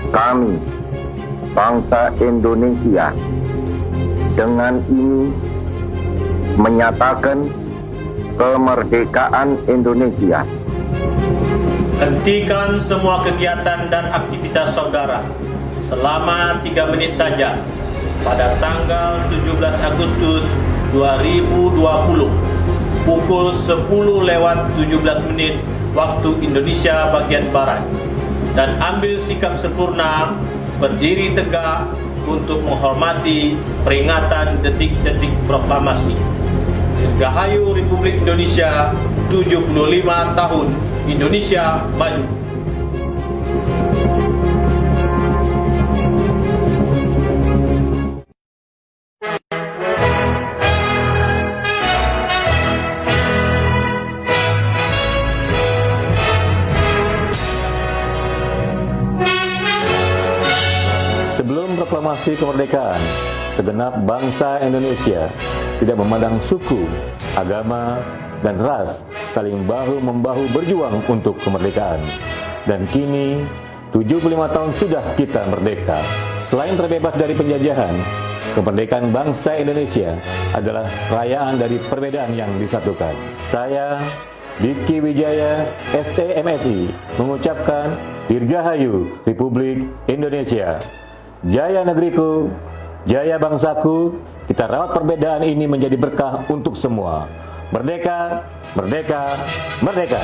Kami, bangsa Indonesia, dengan ini menyatakan kemerdekaan Indonesia. Hentikan semua kegiatan dan aktivitas saudara selama 3 menit saja pada tanggal 17 Agustus 2020 pukul 10:17 waktu Indonesia bagian Barat, dan ambil sikap sempurna berdiri tegak untuk menghormati peringatan detik-detik proklamasi. Dirgahayu Republik Indonesia, 75 tahun Indonesia Maju. Sebelum proklamasi kemerdekaan, segenap bangsa Indonesia tidak memandang suku, agama, dan ras, saling bahu-membahu berjuang untuk kemerdekaan. Dan kini, 75 tahun sudah kita merdeka. Selain terbebas dari penjajahan, kemerdekaan bangsa Indonesia adalah perayaan dari perbedaan yang disatukan. Saya, Diki Wijaya, SEMSI, mengucapkan Dirgahayu Republik Indonesia. Jaya negeriku, jaya bangsaku, kita rawat perbedaan ini menjadi berkah untuk semua. Merdeka, merdeka, merdeka.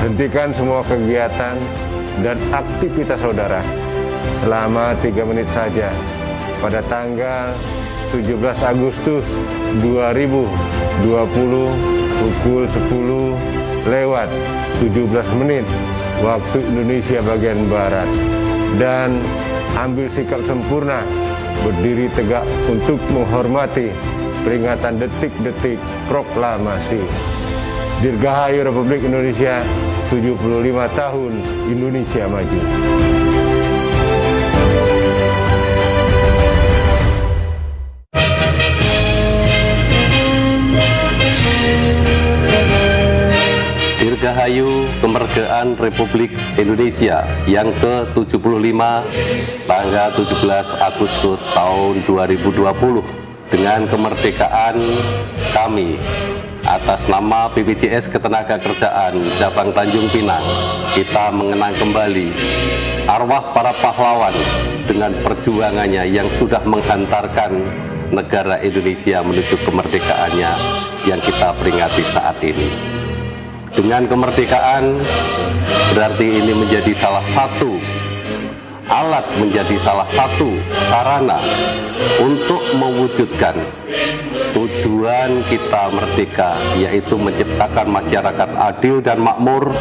Hentikan semua kegiatan dan aktivitas saudara selama 3 menit saja pada tanggal 17 Agustus 2020 pukul 10:17 waktu Indonesia bagian Barat, dan ambil sikap sempurna berdiri tegak untuk menghormati peringatan detik-detik proklamasi. Dirgahayu Republik Indonesia, 75 tahun Indonesia Maju. Dirgahayu kemerdekaan Republik Indonesia yang ke-75 tanggal 17 Agustus tahun 2020. Dengan kemerdekaan kami, atas nama BPJS Ketenagakerjaan Cabang Tanjung Pinang, kita mengenang kembali arwah para pahlawan dengan perjuangannya yang sudah menghantarkan negara Indonesia menuju kemerdekaannya yang kita peringati saat ini. Dengan kemerdekaan berarti ini menjadi salah satu alat, menjadi salah satu sarana untuk mewujudkan tujuan kita merdeka, yaitu menciptakan masyarakat adil dan makmur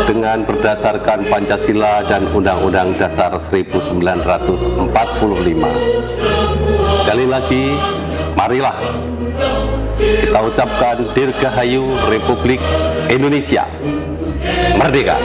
dengan berdasarkan Pancasila dan Undang-Undang Dasar 1945. Sekali lagi, marilah kita ucapkan Dirgahayu Republik Indonesia Merdeka.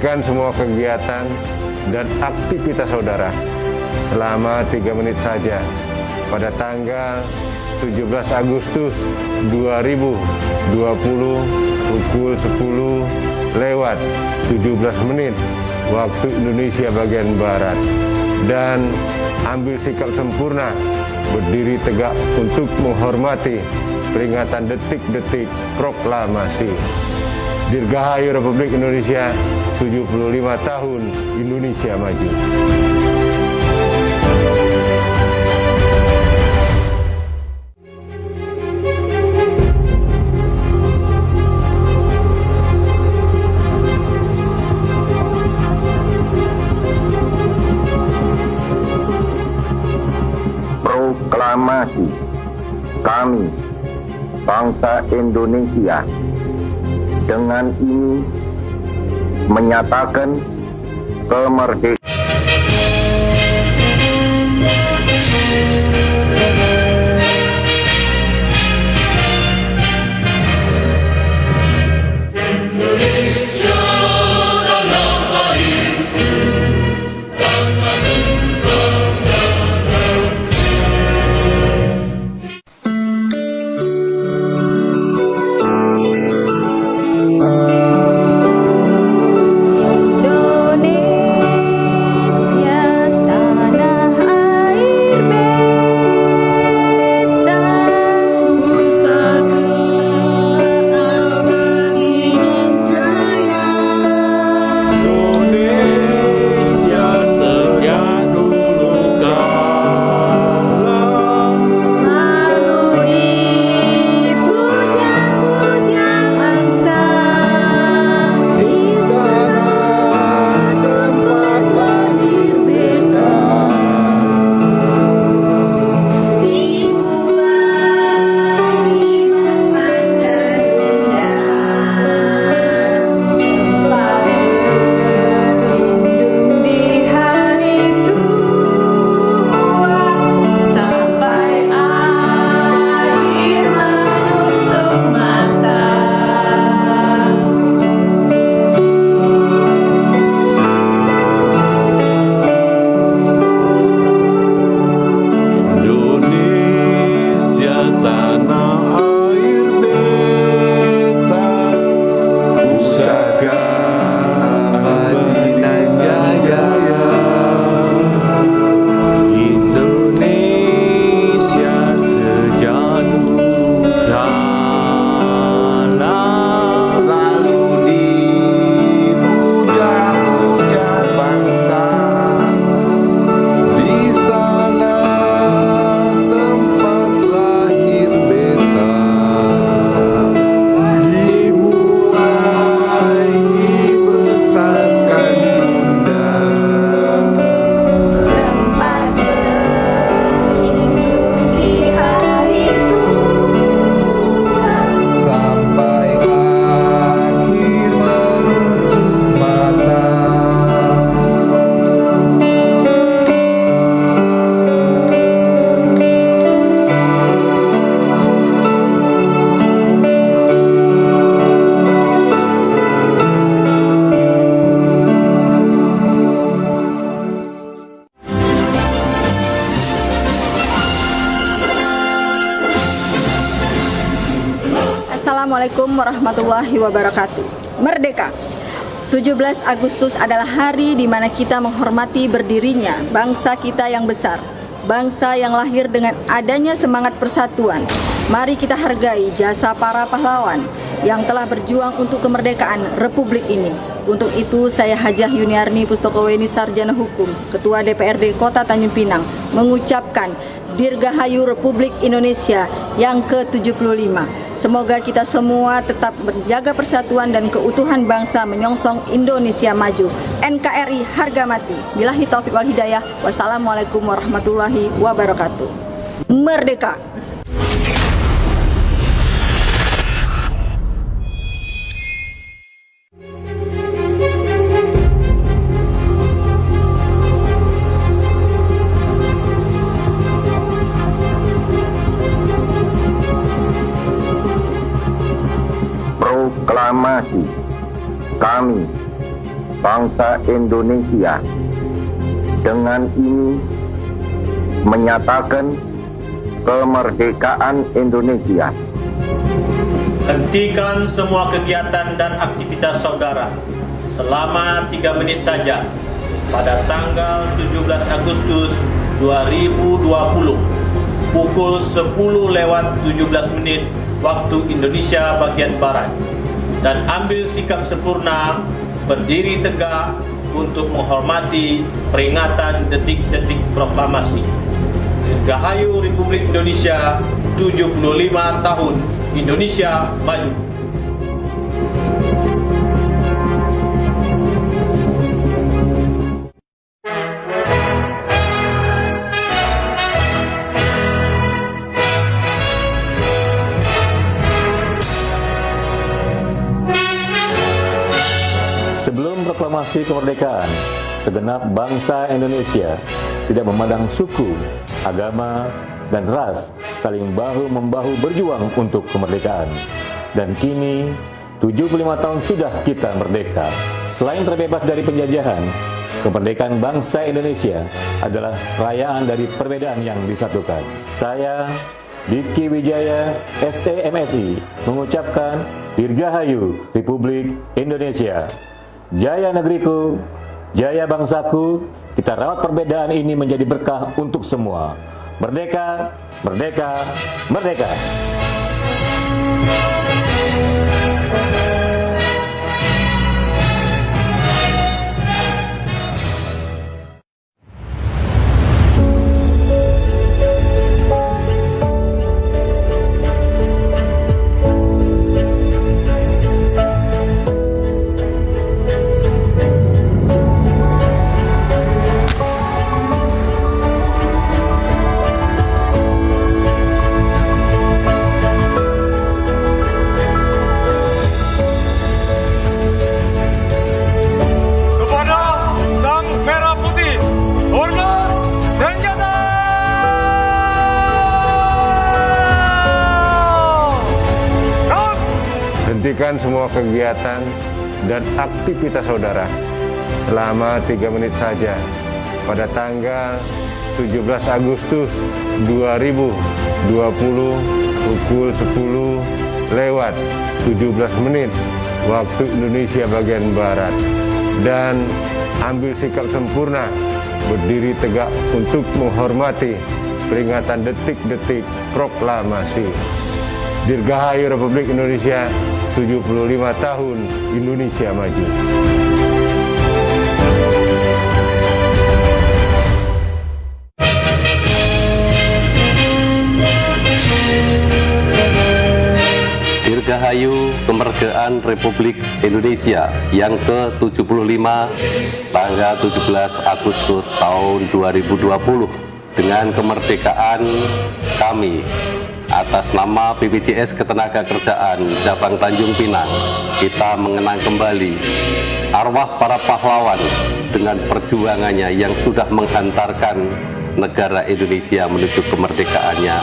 hentikan semua kegiatan dan aktivitas saudara selama 3 menit saja pada tanggal 17 Agustus 2020 pukul 10:17 waktu Indonesia bagian Barat, dan ambil sikap sempurna berdiri tegak untuk menghormati peringatan detik-detik proklamasi Dirgahayu Republik Indonesia 75 tahun Indonesia Maju. Proklamasi kami, bangsa Indonesia, dengan ini menyatakan kemerdekaan. Assalamualaikum warahmatullahi wabarakatuh. Merdeka! 17 Agustus adalah hari di mana kita menghormati berdirinya bangsa kita yang besar, bangsa yang lahir dengan adanya semangat persatuan. Mari kita hargai jasa para pahlawan yang telah berjuang untuk kemerdekaan Republik ini. Untuk itu saya Hajah Yuniarni Pustokoweni Sarjana Hukum, Ketua DPRD Kota Tanjung Pinang, mengucapkan Dirgahayu Republik Indonesia yang ke-75. Semoga kita semua tetap menjaga persatuan dan keutuhan bangsa menyongsong Indonesia maju. NKRI harga mati. Billahi taufiq wal hidayah. Wassalamualaikum warahmatullahi wabarakatuh. Merdeka! Proklamasi kami, bangsa Indonesia dengan ini menyatakan kemerdekaan Indonesia. Hentikan semua kegiatan dan aktivitas saudara selama 3 menit saja pada tanggal 17 Agustus 2020 pukul 10:17 waktu Indonesia bagian Barat, dan ambil sikap sempurna berdiri tegak untuk menghormati peringatan detik-detik proklamasi. Dirgahayu Republik Indonesia 75 tahun Indonesia Maju. Sebelum proklamasi kemerdekaan, segenap bangsa Indonesia tidak memandang suku, agama, dan ras, saling bahu-membahu berjuang untuk kemerdekaan. Dan kini, 75 tahun sudah kita merdeka. Selain terbebas dari penjajahan, kemerdekaan bangsa Indonesia adalah perayaan dari perbedaan yang disatukan. Saya, Diki Wijaya, STMSI, mengucapkan Dirgahayu Republik Indonesia. Jaya negeriku, jaya bangsaku, kita rawat perbedaan ini menjadi berkah untuk semua. Merdeka, merdeka, merdeka. Hentikan semua kegiatan dan aktivitas saudara selama 3 menit saja pada tanggal 17 Agustus 2020 pukul 10:17 waktu Indonesia bagian Barat, dan ambil sikap sempurna berdiri tegak untuk menghormati peringatan detik-detik proklamasi. Dirgahayu Republik Indonesia 75 tahun Indonesia Maju. Dirgahayu kemerdekaan Republik Indonesia yang ke-75 tanggal 17 Agustus tahun 2020 dengan kemerdekaan kami. Atas nama BPJS Ketenagakerjaan Cabang Tanjung Pinang, kita mengenang kembali arwah para pahlawan dengan perjuangannya yang sudah menghantarkan negara Indonesia menuju kemerdekaannya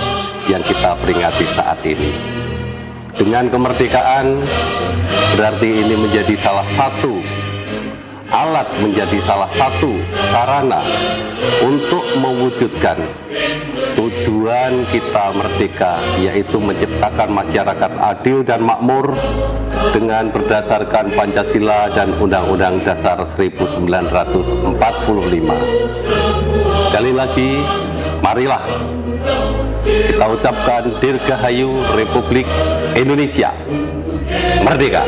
yang kita peringati saat ini. Dengan kemerdekaan berarti ini menjadi salah satu alat, menjadi salah satu sarana untuk mewujudkan tujuan kita merdeka, yaitu menciptakan masyarakat adil dan makmur dengan berdasarkan Pancasila dan Undang-Undang Dasar 1945. Sekali lagi, marilah kita ucapkan Dirgahayu Republik Indonesia Merdeka.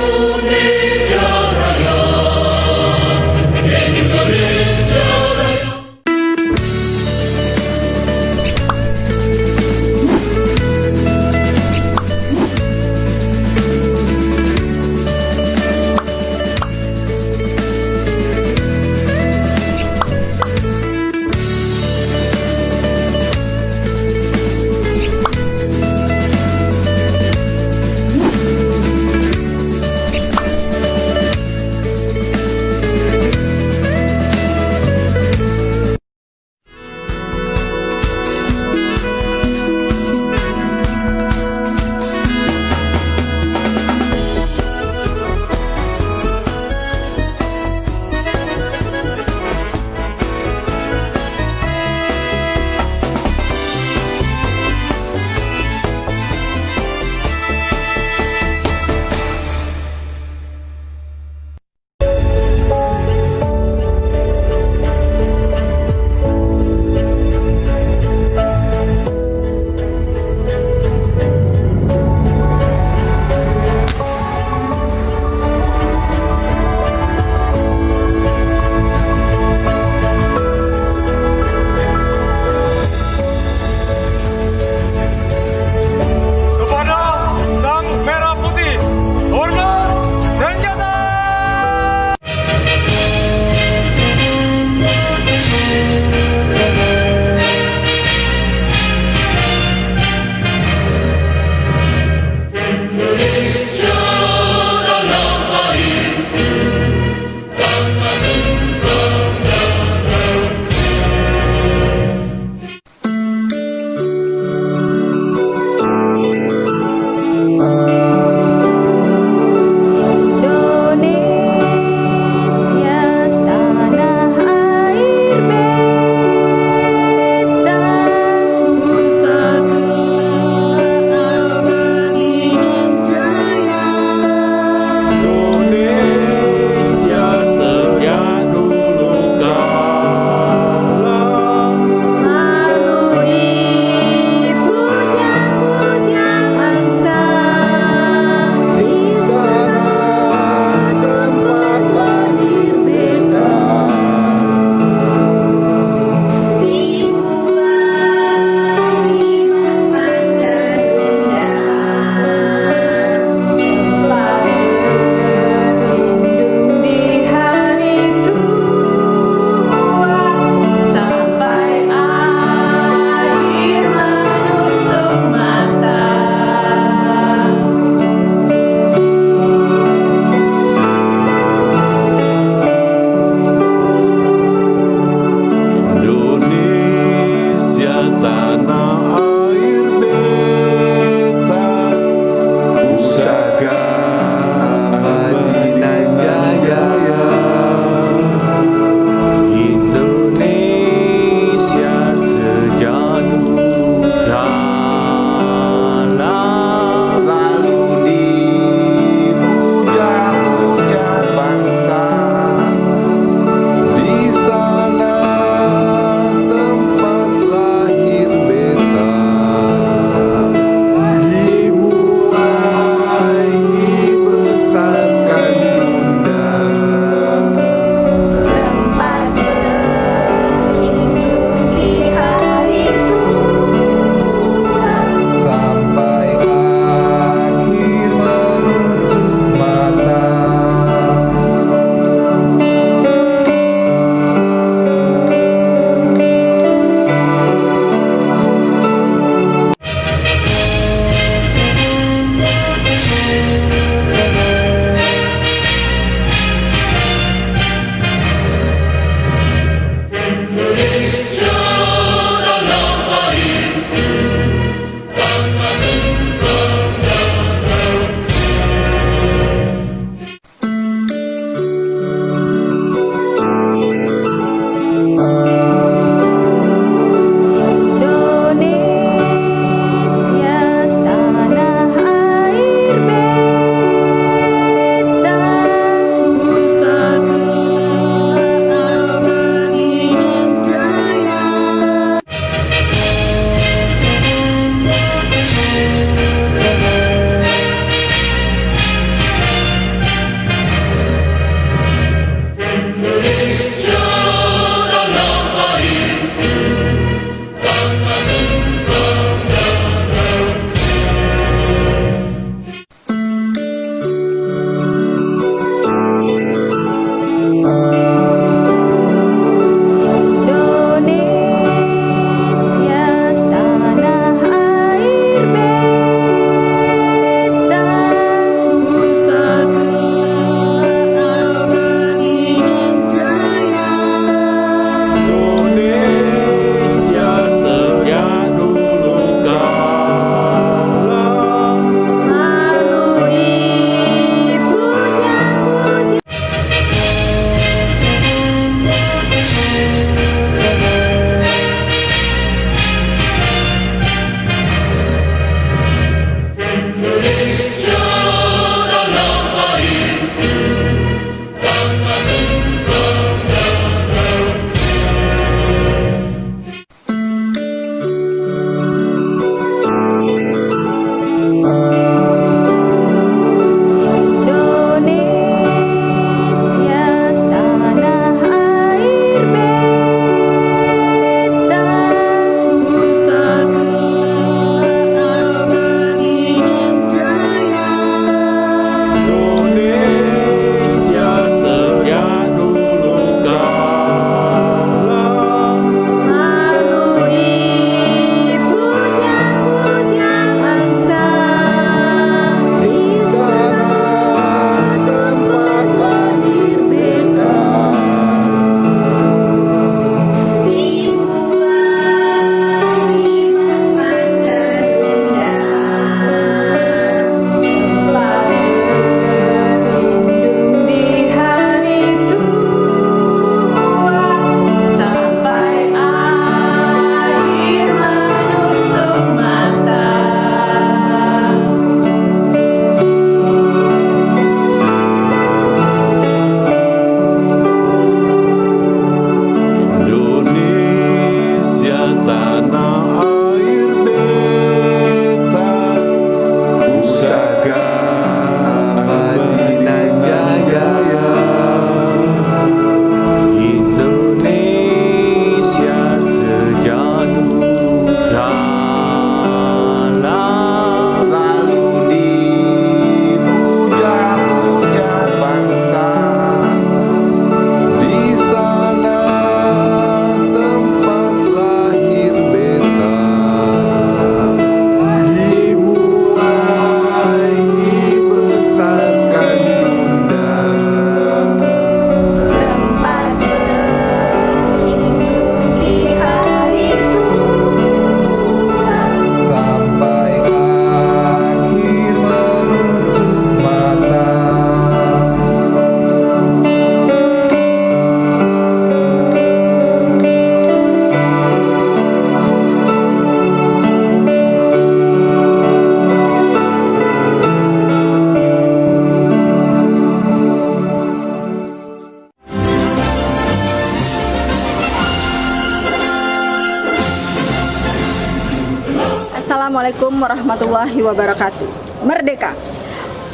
warahmatullahi wabarakatuh. Merdeka!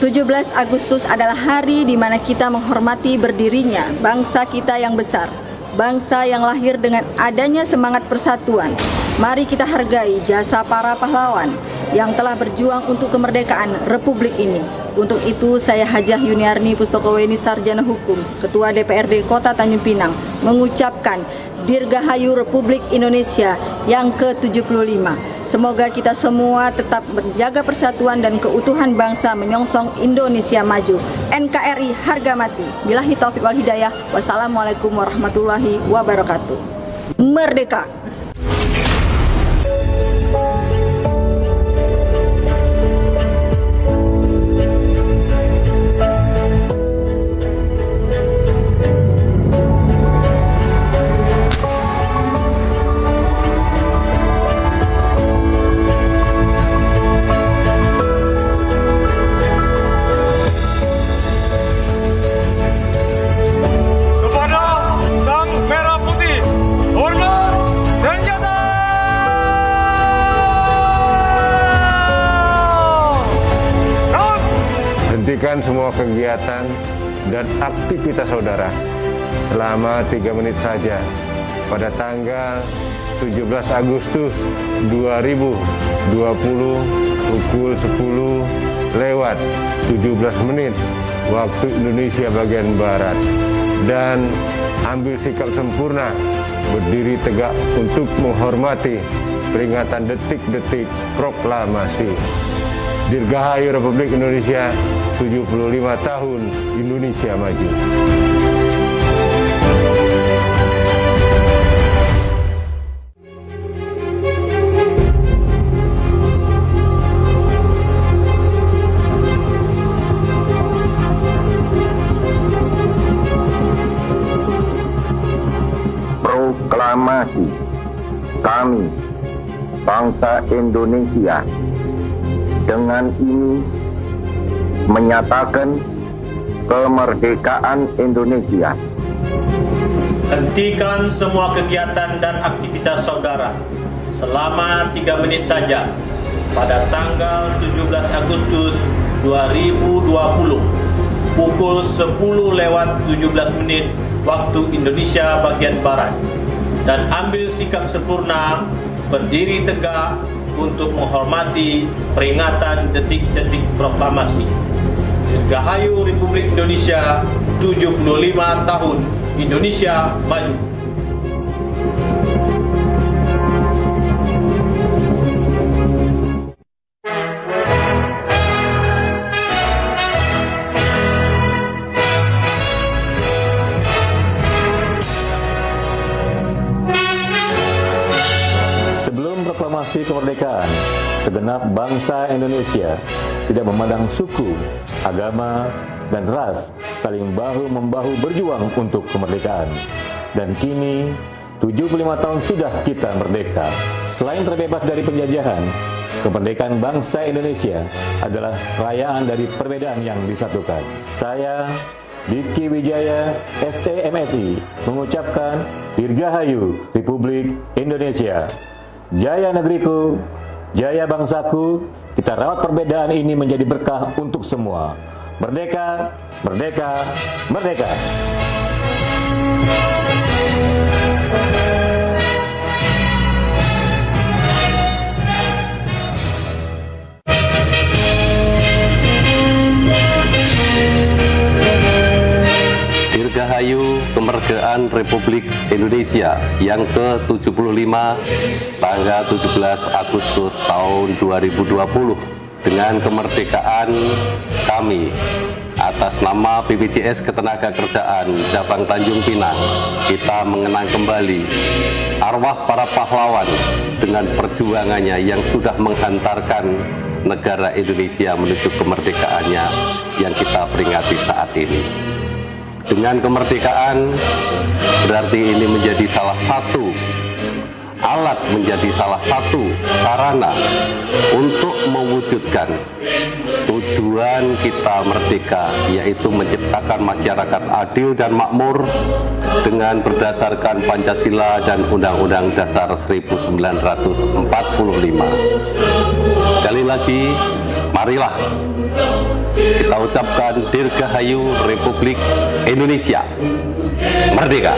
17 Agustus adalah hari di mana kita menghormati berdirinya bangsa kita yang besar, bangsa yang lahir dengan adanya semangat persatuan. Mari kita hargai jasa para pahlawan yang telah berjuang untuk kemerdekaan Republik ini. Untuk itu, saya Hajah Yuniarni Pustokoweni Sarjana Hukum, Ketua DPRD Kota Tanjung Pinang, mengucapkan Dirgahayu Republik Indonesia yang ke-75. Semoga kita semua tetap menjaga persatuan dan keutuhan bangsa menyongsong Indonesia maju. NKRI harga mati. Billahi taufiq wal hidayah. Wassalamualaikum warahmatullahi wabarakatuh. Merdeka! Hentikan semua kegiatan dan aktivitas saudara selama 3 menit saja pada tanggal 17 Agustus 2020 pukul 10:17 waktu Indonesia bagian Barat, dan ambil sikap sempurna berdiri tegak untuk menghormati peringatan detik-detik proklamasi. Dirgahayu Republik Indonesia 75 tahun Indonesia maju. Proklamasi. Kami, bangsa Indonesia, dengan ini menyatakan kemerdekaan Indonesia. Hentikan semua kegiatan dan aktivitas saudara selama 3 menit saja pada tanggal 17 Agustus 2020 pukul 10:17 waktu Indonesia bagian Barat, dan ambil sikap sempurna berdiri tegak untuk menghormati peringatan detik-detik proklamasi. Dirgahayu Republik Indonesia 75 tahun Indonesia maju. Sebelum proklamasi kemerdekaan, segenap bangsa Indonesia tidak memandang suku, agama, dan ras, saling bahu-membahu berjuang untuk kemerdekaan. Dan kini, 75 tahun sudah kita merdeka. Selain terbebas dari penjajahan, kemerdekaan bangsa Indonesia adalah perayaan dari perbedaan yang disatukan. Saya, Diki Wijaya, STMSI, mengucapkan Dirgahayu Republik Indonesia. Jaya negeriku, jaya bangsaku, kita rawat perbedaan ini menjadi berkah untuk semua. Merdeka, merdeka, merdeka. Dirgahayu kemerdekaan Republik Indonesia yang ke-75 tanggal 17 Agustus tahun 2020. Dengan kemerdekaan kami, atas nama BPJS Ketenagakerjaan Cabang Tanjung Pinang, kita mengenang kembali arwah para pahlawan dengan perjuangannya yang sudah menghantarkan negara Indonesia menuju kemerdekaannya yang kita peringati saat ini. Dengan kemerdekaan berarti ini menjadi salah satu alat menjadi salah satu sarana untuk mewujudkan tujuan kita merdeka, yaitu menciptakan masyarakat adil dan makmur dengan berdasarkan Pancasila dan Undang-Undang Dasar 1945. Sekali lagi, marilah kita ucapkan Dirgahayu Republik Indonesia Merdeka.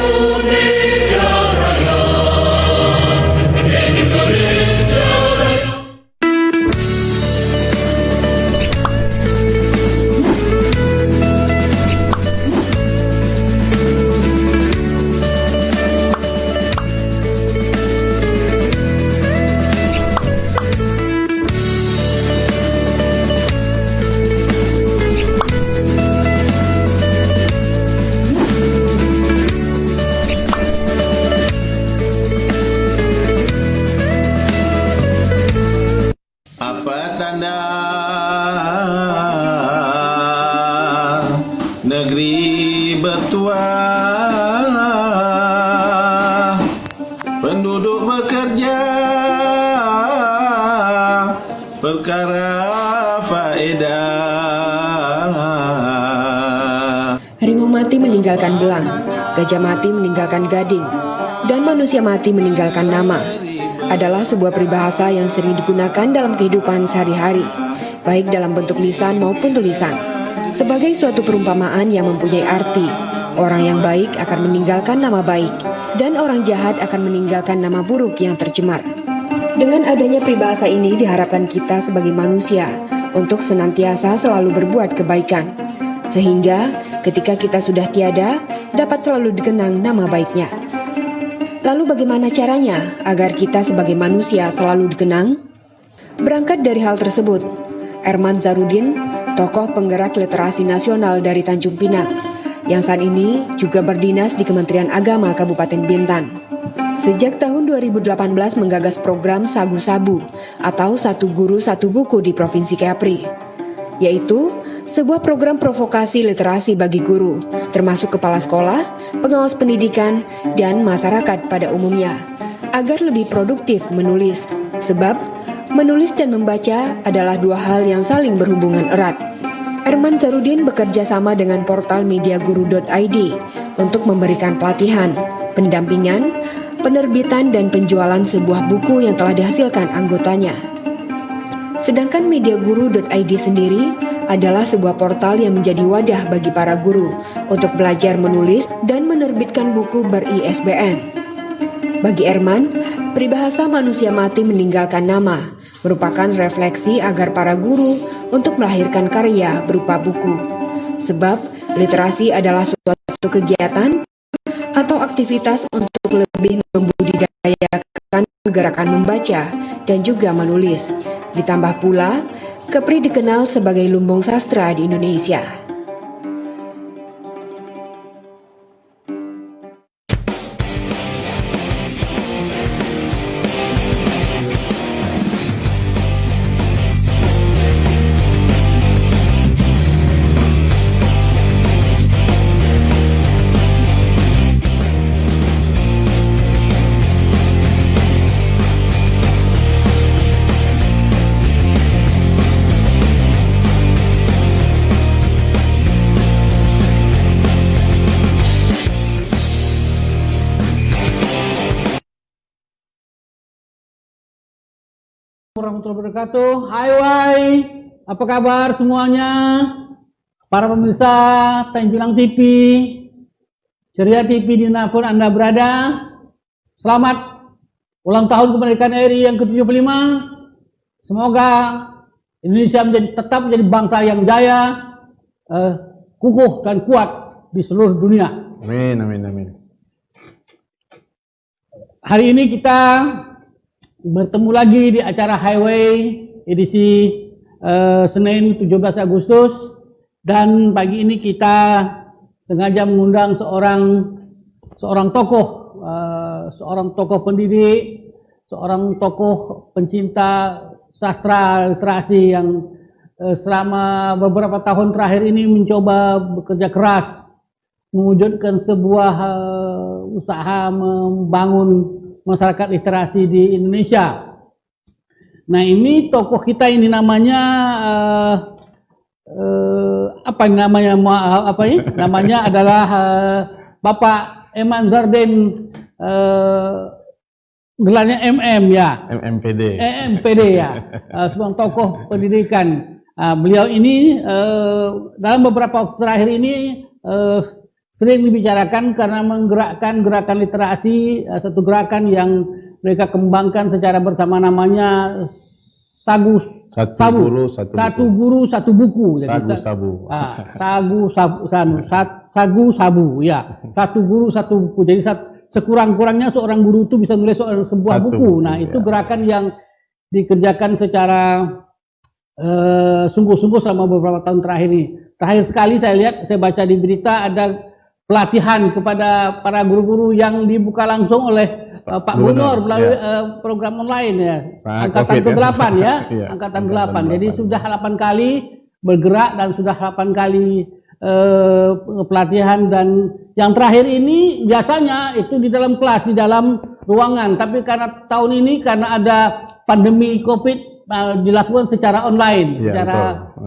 Apa tanda negeri bertuah, penduduk bekerja, perkara faedah. Harimau mati meninggalkan belang, gajah mati meninggalkan gading, dan manusia mati meninggalkan nama adalah sebuah peribahasa yang sering digunakan dalam kehidupan sehari-hari, baik dalam bentuk lisan maupun tulisan. Sebagai suatu perumpamaan yang mempunyai arti, orang yang baik akan meninggalkan nama baik, dan orang jahat akan meninggalkan nama buruk yang tercemar. Dengan adanya peribahasa ini diharapkan kita sebagai manusia untuk senantiasa selalu berbuat kebaikan, sehingga ketika kita sudah tiada, dapat selalu dikenang nama baiknya. Lalu bagaimana caranya agar kita sebagai manusia selalu dikenang? Berangkat dari hal tersebut, Erman Zarudin, tokoh penggerak literasi nasional dari Tanjung Pinang, yang saat ini juga berdinas di Kementerian Agama Kabupaten Bintan. Sejak tahun 2018 menggagas program Sagu Sabu atau Satu Guru Satu Buku di Provinsi Kepri, yaitu sebuah program provokasi literasi bagi guru, termasuk kepala sekolah, pengawas pendidikan, dan masyarakat pada umumnya, agar lebih produktif menulis. Sebab, menulis dan membaca adalah dua hal yang saling berhubungan erat. Erman Zarudin bekerja sama dengan portal mediaguru.id untuk memberikan pelatihan, pendampingan, penerbitan, dan penjualan sebuah buku yang telah dihasilkan anggotanya. Sedangkan mediaguru.id sendiri adalah sebuah portal yang menjadi wadah bagi para guru untuk belajar menulis dan menerbitkan buku ber-ISBN. Bagi Erman, peribahasa manusia mati meninggalkan nama merupakan refleksi agar para guru untuk melahirkan karya berupa buku. Sebab literasi adalah suatu kegiatan atau aktivitas untuk lebih membudidayakan gerakan membaca dan juga menulis. Ditambah pula, Kepri dikenal sebagai lumbung sastra di Indonesia. Warahmatullahi wabarakatuh. Hai, apa kabar semuanya? Para pemirsa Tanjulang TV, Ceria TV dimanapun Anda berada, selamat ulang tahun kemerdekaan RI yang ke-75. Semoga Indonesia tetap menjadi bangsa yang jaya, kukuh dan kuat di seluruh dunia. Amin, amin, amin. Hari ini kita bertemu lagi di acara Highway edisi Senin 17 Agustus, dan pagi ini kita sengaja mengundang seorang tokoh pendidik, seorang tokoh pencinta sastra literasi yang selama beberapa tahun terakhir ini mencoba bekerja keras mewujudkan sebuah usaha membangun masyarakat literasi di Indonesia. Nah, ini tokoh kita ini namanya apa namanya? Namanya adalah Bapak Eman Zarden, gelarnya MM ya. MPD ya. Seorang tokoh pendidikan. Beliau ini dalam beberapa waktu terakhir ini sering dibicarakan karena menggerakkan gerakan literasi, satu gerakan yang mereka kembangkan secara bersama, namanya Satu Guru Satu Buku. Sagu Sabu ya. Satu Guru Satu Buku. Jadi sekurang-kurangnya seorang guru itu bisa nulis sebuah buku. Nah, itu gerakan yang dikerjakan secara sungguh-sungguh selama beberapa tahun terakhir ini. Terakhir sekali saya lihat, saya baca di berita ada pelatihan kepada para guru-guru yang dibuka langsung oleh Pak Gubernur melalui program online ya. Angkatan ke-8 ya. Angkatan ke-8. Jadi sudah 8 kali bergerak dan sudah 8 kali pelatihan, dan yang terakhir ini biasanya itu di dalam kelas, di dalam ruangan, tapi karena tahun ini karena ada pandemi COVID dilakukan secara online,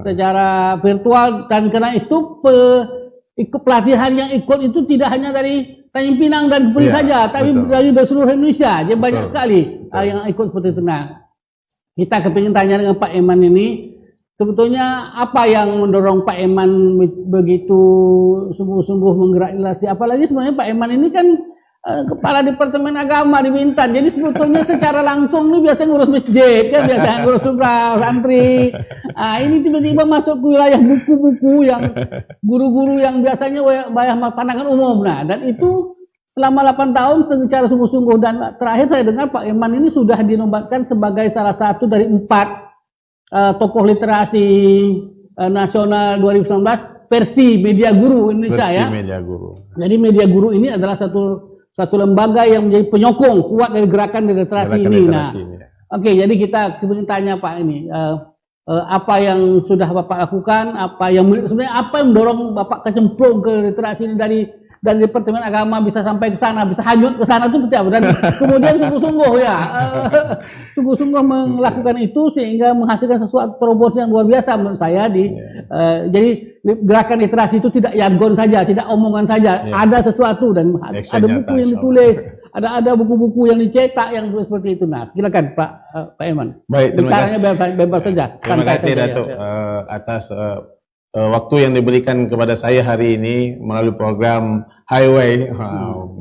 secara virtual, dan karena itu pelatihan yang ikut itu tidak hanya dari Tanjung Pinang dan Kepri saja, tapi dari seluruh Indonesia. Jadi banyak sekali yang ikut seperti itu. Nah, kita kepingin tanya dengan Pak Eman ini, sebetulnya apa yang mendorong Pak Eman begitu sungguh-sungguh menggerak literasi? Apalagi sebenarnya Pak Eman ini kan Kepala Departemen Agama di Bintan. Jadi sebetulnya secara langsung ini biasanya ngurus masjid, kan biasanya ngurus surah, santri. Ini tiba-tiba masuk ke wilayah buku-buku yang guru-guru yang biasanya banyak pandangan umum. Nah, dan itu selama 8 tahun secara sungguh-sungguh, dan terakhir saya dengar Pak Eman ini sudah dinobatkan sebagai salah satu dari 4 tokoh literasi nasional 2019 versi Media Guru Indonesia ya. Media Guru. Jadi Media Guru ini adalah satu lembaga yang menjadi penyokong kuat dari gerakan literasi ini. Oke, jadi kita ingin tanya Pak ini, apa yang sudah Bapak lakukan, sebenarnya apa yang mendorong Bapak kecemplung ke literasi ini dari Departemen Agama bisa sampai ke sana, bisa hanyut ke sana itu seperti apa? Dan kemudian sungguh-sungguh melakukan itu sehingga menghasilkan sesuatu terobosan yang luar biasa menurut saya. Jadi gerakan literasi itu tidak jargon saja, tidak omongan saja, ada sesuatu, dan ada buku yang ditulis, ada buku-buku yang dicetak yang seperti itu. Nah, silakan Pak Eman. Baik, terima kasih. Bebas saja. Terima kasih Datuk atas waktu yang diberikan kepada saya hari ini melalui program Highway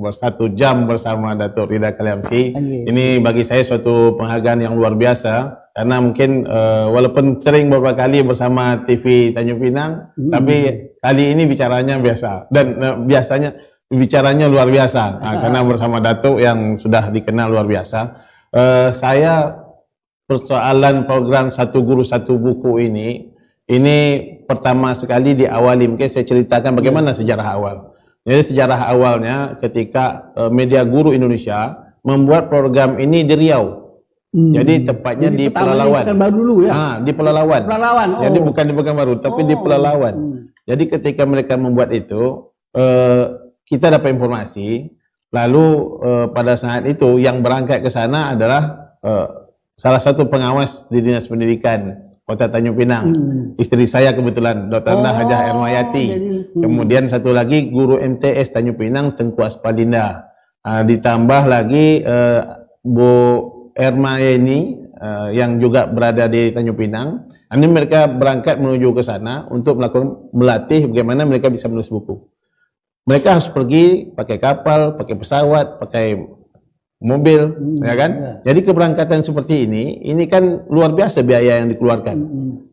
bersatu jam bersama Datuk Rida Kaliamsi. Ini bagi saya suatu penghargaan yang luar biasa, karena mungkin walaupun sering beberapa kali bersama TV Tanjung Pinang, tapi kali ini bicaranya biasa, dan biasanya bicaranya luar biasa karena bersama Datuk yang sudah dikenal luar biasa. Saya persoalan program Satu Guru Satu Buku ini pertama sekali diawali, mungkin saya ceritakan bagaimana sejarah awal. Jadi sejarah awalnya ketika Media Guru Indonesia membuat program ini di Riau. Jadi tepatnya di Pelalawan. Di Pelalawan. Jadi bukan di Pekanbaru, tapi di Pelalawan. Jadi ketika mereka membuat itu, kita dapat informasi. Lalu pada saat itu yang berangkat ke sana adalah salah satu pengawas di Dinas Pendidikan Kota Tanjung Pinang, istri saya kebetulan, Dr. Hajah Ermayati. Kemudian satu lagi guru MTS Tanjung Pinang, Tengku Aspalinda. Ditambah lagi Bu Ermayeni yang juga berada di Tanjung Pinang. Ini mereka berangkat menuju ke sana untuk melatih bagaimana mereka bisa menulis buku. Mereka harus pergi pakai kapal, pakai pesawat, pakai mobil, ya kan? Jadi keberangkatan seperti ini kan luar biasa biaya yang dikeluarkan.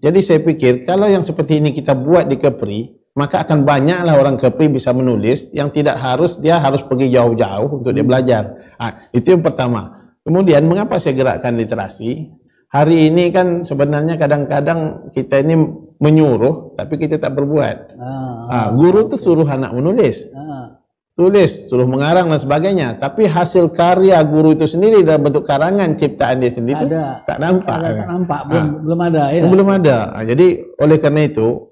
Jadi saya pikir kalau yang seperti ini kita buat di Kepri, maka akan banyaklah orang Kepri bisa menulis yang tidak harus pergi jauh-jauh untuk dia belajar. Itu yang pertama. Kemudian mengapa saya gerakkan literasi? Hari ini kan sebenarnya kadang-kadang kita ini menyuruh, tapi kita tak berbuat. Guru tuh suruh anak menulis. Tulis, suruh mengarang dan sebagainya, tapi hasil karya guru itu sendiri dalam bentuk karangan ciptaan dia sendiri itu tak nampak. Belum ada ya. Belum ada. Jadi oleh karena itu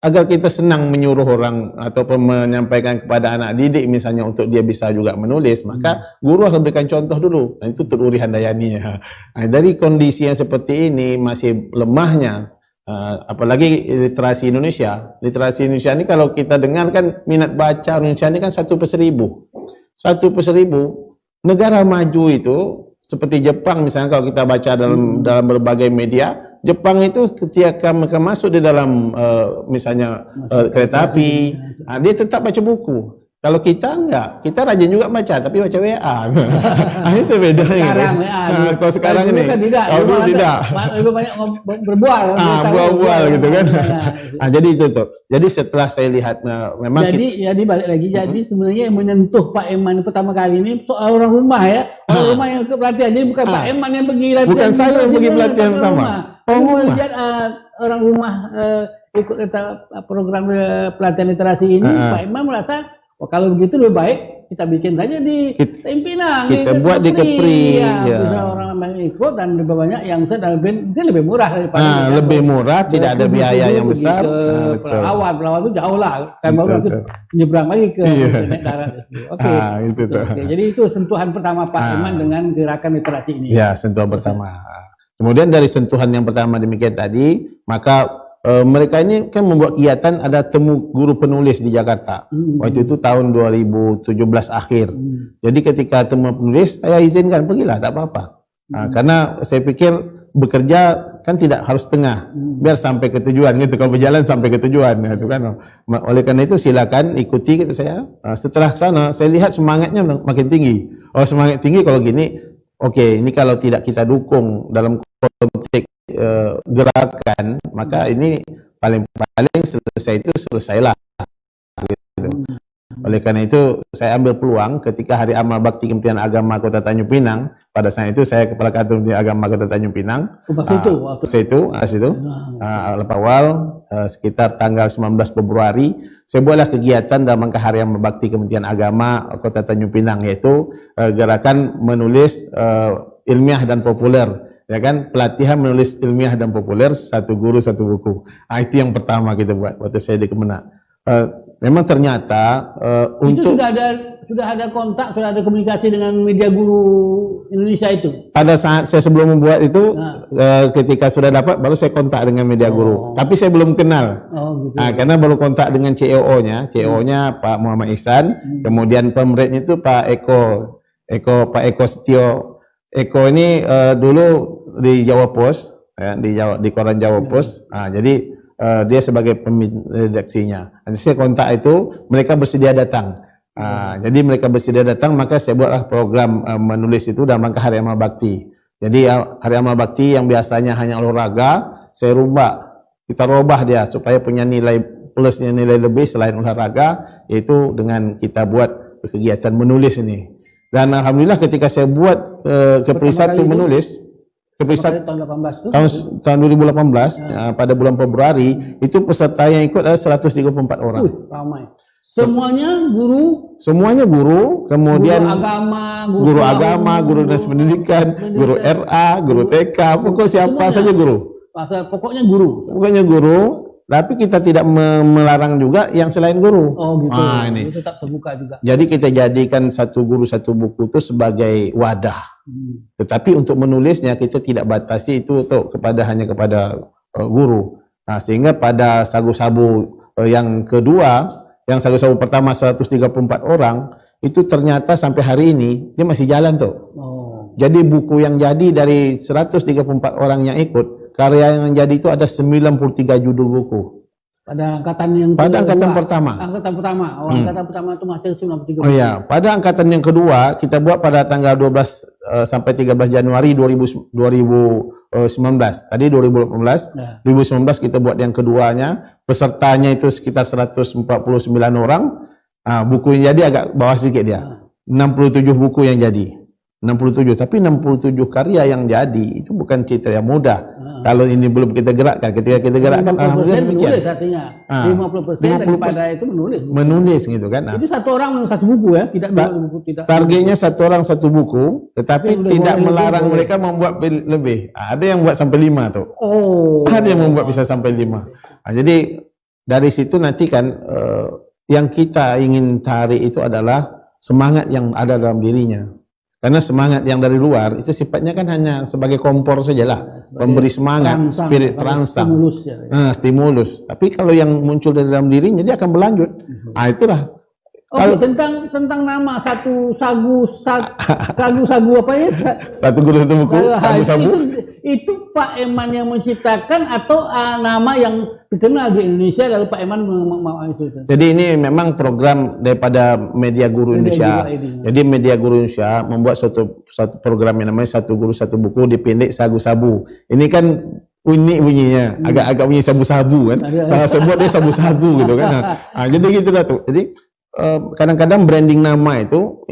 agar kita senang menyuruh orang ataupun menyampaikan kepada anak didik misalnya untuk dia bisa juga menulis, maka guru harus berikan contoh dulu. Nah, itu Tut Uri Handayani. Nah, dari kondisi yang seperti ini masih lemahnya, apalagi literasi Indonesia. Literasi Indonesia ini kalau kita dengar kan minat baca Indonesia ini kan 1/1000. 1/1000. Negara maju itu seperti Jepang misalnya, kalau kita baca dalam berbagai media, Jepang itu ketika mereka masuk di dalam misalnya kereta api, dia tetap baca buku. Kalau kita enggak, kita rajin juga baca, tapi baca WA. Itu bedanya. Sekarang WA. Kalau sekarang ini, kan tidak. kalau dulu tidak. Lebih banyak berbual. Bual gitu kan. Jadi itu tuh. Jadi setelah saya lihat memang jadi balik lagi. Jadi sebenarnya yang menyentuh Pak Eman pertama kali ini soal orang rumah ya. Orang rumah yang ikut pelatihan. Jadi bukan Pak Eman yang pergi latihan. Bukan saya yang pergi pelatihan pertama. Lihat orang rumah ikut program pelatihan literasi ini, Pak Eman merasa kalau begitu lebih baik kita bikin saja di Pinang, kita buat di Kepri, bisa orang banyak ikut dan lebih banyak yang mungkin lebih murah daripada lebih murah, tidak ada biaya yang besar. Pelawan itu jauh lah, kan baru nanti nyebrang lagi ke naik darat. Oke, jadi itu sentuhan pertama Pak Iman dengan gerakan literasi ini. Ya, sentuhan pertama. Kemudian dari sentuhan yang pertama demikian tadi, maka mereka ini kan membuat kegiatan ada temu guru penulis di Jakarta. Waktu itu tahun 2017 akhir. Jadi ketika temu penulis, saya izinkan pergilah, tak apa-apa. Karena saya pikir bekerja kan tidak harus tengah, biar sampai ke tujuan gitu. Kalau berjalan sampai ke tujuan, gitu kan. Oleh karena itu silakan ikuti kata saya. Setelah sana saya lihat semangatnya makin tinggi. Oh, semangat tinggi kalau gini. Oke, ini kalau tidak kita dukung dalam konteks gerakan, maka ini paling-paling selesailah. Gitu. Oleh karena itu, saya ambil peluang ketika Hari Amal Bakti Kementerian Agama Kota Tanjung Pinang. Pada saat itu saya Kepala Kantor Kementerian Agama Kota Tanjung Pinang. Awal sekitar tanggal 19 Februari, saya buatlah kegiatan dalam rangka Hari Amal Bakti Kementerian Agama Kota Tanjung Pinang, yaitu gerakan menulis ilmiah dan populer. Ya kan, pelatihan menulis ilmiah dan populer, satu guru satu buku. Itu yang pertama kita buat waktu saya di Kemenak. Memang ternyata untuk sudah ada kontak, sudah ada komunikasi dengan media guru Indonesia itu. Pada saat saya sebelum membuat itu, ketika sudah dapat, baru saya kontak dengan media guru. Tapi saya belum kenal, gitu. Karena baru kontak dengan CEO-nya, Pak Muhammad Ihsan, kemudian pemerintahnya itu Pak Eko Setio. Eko ini dulu di Jawa Post, di koran Jawa Post. Jadi dia sebagai pemimpin redaksinya. Saya kontak itu, mereka bersedia datang. Jadi mereka bersedia datang, maka saya buatlah program menulis itu dalam rangka Hari Amal Bakti. Jadi Hari Amal Bakti yang biasanya hanya olahraga, kita rubah dia supaya punya nilai plusnya, nilai lebih selain olahraga, yaitu dengan kita buat kegiatan menulis ini. Dan alhamdulillah ketika saya buat Kepri 1 menulis, Kepri 1 tahun 2018, pada bulan Februari, itu peserta yang ikut adalah 134 orang. Ramai. Semuanya guru? Semuanya guru, kemudian guru agama, guru dinas pendidikan, guru RA, guru TK, pokoknya siapa saja guru. Pokoknya guru. Tapi kita tidak melarang juga yang selain guru. Oh gitu. Ini tetap terbuka juga. Jadi kita jadikan satu guru satu buku itu sebagai wadah. Tetapi untuk menulisnya kita tidak batasi itu hanya kepada guru. Sehingga pada sagu-sabu yang kedua, yang sagu-sabu pertama 134 orang, itu ternyata sampai hari ini dia masih jalan tuh. Jadi buku yang jadi dari 134 orang yang ikut, karya yang jadi itu ada 93 judul buku. Pada angkatan pertama. Angkatan pertama itu masih 93. Oh iya, pada angkatan yang kedua kita buat pada tanggal 12 sampai 13 Januari 2019. Tadi 2018. 2019 kita buat yang keduanya. Pesertanya itu sekitar 149 orang. Buku yang jadi agak bawah sedikit dia. 67 buku yang jadi. 67, tapi 67 karya yang jadi itu bukan citra yang mudah. Kalau ini belum kita gerakkan, ketika kita gerakkan, alhamdulillah menulis artinya. 50% daripada itu menulis. Menulis gitu kan. Itu satu orang satu buku ya, tidak dua buku, tidak. Targetnya satu orang satu buku, tetapi tidak melarang mereka membuat lebih. Ada yang buat sampai 5 tuh. Ada yang membuat bisa sampai 5. Jadi dari situ nanti kan yang kita ingin tarik itu adalah semangat yang ada dalam dirinya. Karena semangat yang dari luar itu sifatnya kan hanya sebagai kompor sajalah, memberi semangat, spirit perangsang, stimulus. Tapi kalau yang muncul dari dalam dirinya dia akan berlanjut. Itulah. Oke, tentang nama satu sagu apa ya? Satu guru satu buku, sabu-sabu. Itu Pak Eman yang menciptakan atau nama yang dikenal di Indonesia lalu Pak Eman mau itu? Jadi ini memang program daripada Media Guru Indonesia. Jadi Media Guru Indonesia membuat suatu program yang namanya Satu Guru Satu Buku, dipendek sagu-sabu. Ini kan unik bunyinya, agak-agak bunyi sabu-sabu kan. Salah sebut dia sabu-sabu gitu kan. Jadi gitulah tuh. Jadi kadang-kadang branding nama itu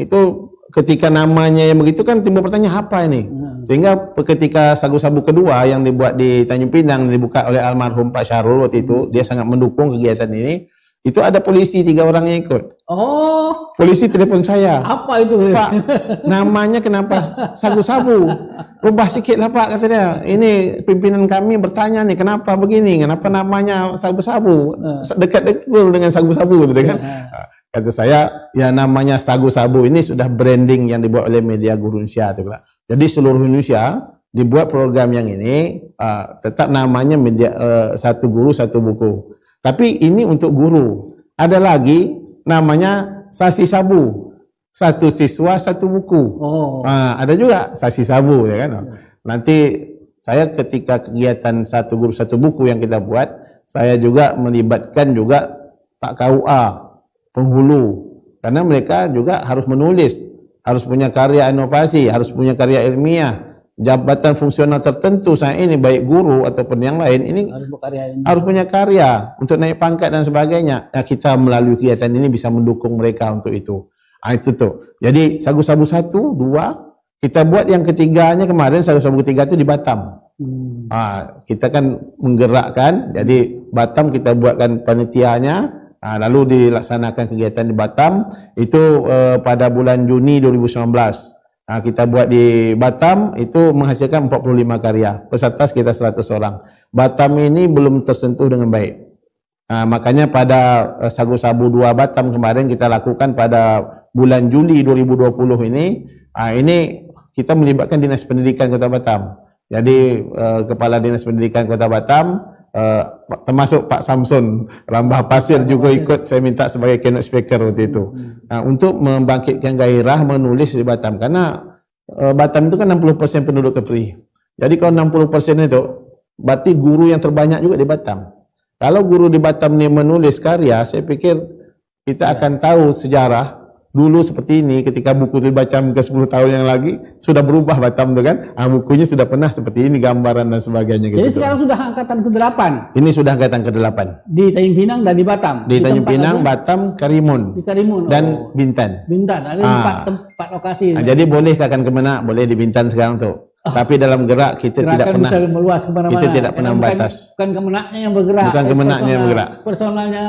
ketika namanya yang begitu kan timbul pertanyaan apa ini, sehingga ketika sagu-sabu kedua yang dibuat di Tanjung Pinang dibuka oleh almarhum Pak Syahrul waktu itu, dia sangat mendukung kegiatan ini. Itu ada polisi 3 orang yang ikut. Oh, polisi telepon saya, apa itu Pak, namanya kenapa sagu-sabu, rubah sikit lah Pak, kata dia. Ini pimpinan kami bertanya nih, kenapa begini, kenapa namanya sagu-sabu, dekat-dekat dengan sagu-sabu gitu kan. Kata saya, ya namanya sagu-sabu ini sudah branding yang dibuat oleh Media Guru Indonesia. Jadi seluruh Indonesia dibuat program yang ini, tetap namanya Satu Guru Satu Buku. Tapi ini untuk guru. Ada lagi namanya Sasi Sabu, Satu Siswa Satu Buku. Ada juga Sasi Sabu, ya kan? Nanti saya ketika kegiatan Satu Guru Satu Buku yang kita buat, saya juga melibatkan juga Pak KUA, penghulu, karena mereka juga harus menulis, harus punya karya inovasi, harus punya karya ilmiah, jabatan fungsional tertentu saya ini baik guru ataupun yang lain ini harus punya karya untuk naik pangkat dan sebagainya. Nah, kita melalui kegiatan ini bisa mendukung mereka untuk itu. Itu tuh. Jadi sagu-sabu 1, 2, kita buat yang ketiganya kemarin, sagu-sabu ketiga itu di Batam. Kita kan menggerakkan, jadi Batam kita buatkan panitianya. Lalu dilaksanakan kegiatan di Batam itu pada bulan Juni 2019. Kita buat di Batam itu menghasilkan 45 karya, peserta sekitar 100 orang. Batam ini belum tersentuh dengan baik. Makanya pada sagu-sabu 2 Batam kemarin kita lakukan pada bulan Juli 2020 ini kita melibatkan Dinas Pendidikan Kota Batam. Jadi Kepala Dinas Pendidikan Kota Batam, termasuk Pak Samson Rambah Pasir juga ikut, saya minta sebagai keynote speaker waktu itu, untuk membangkitkan gairah menulis di Batam, karena Batam itu kan 60% penduduk Kepri. Jadi kalau 60% itu berarti guru yang terbanyak juga di Batam. Kalau guru di Batam ini menulis karya, saya pikir kita akan tahu sejarah dulu seperti ini. Ketika buku itu dibaca ke 10 tahun yang lagi, sudah berubah Batam itu kan. Bukunya sudah pernah seperti ini, gambaran dan sebagainya. Jadi sekarang sudah angkatan ke-8? Ini sudah angkatan ke-8. Di Tanjung Pinang dan di Batam? Di Tanjung Pinang, Batam, Karimun. Di Karimun. Dan Bintan. Bintan, ada 4 lokasi. Jadi boleh Kakan Kemenak, boleh di Bintan sekarang tuh. Tapi dalam gerak kita tidak pernah, bisa meluas kemana-mana. Kita tidak pernah membatas. Bukan Kemenaknya yang bergerak. Bukan Kemenaknya yang bergerak. Personalnya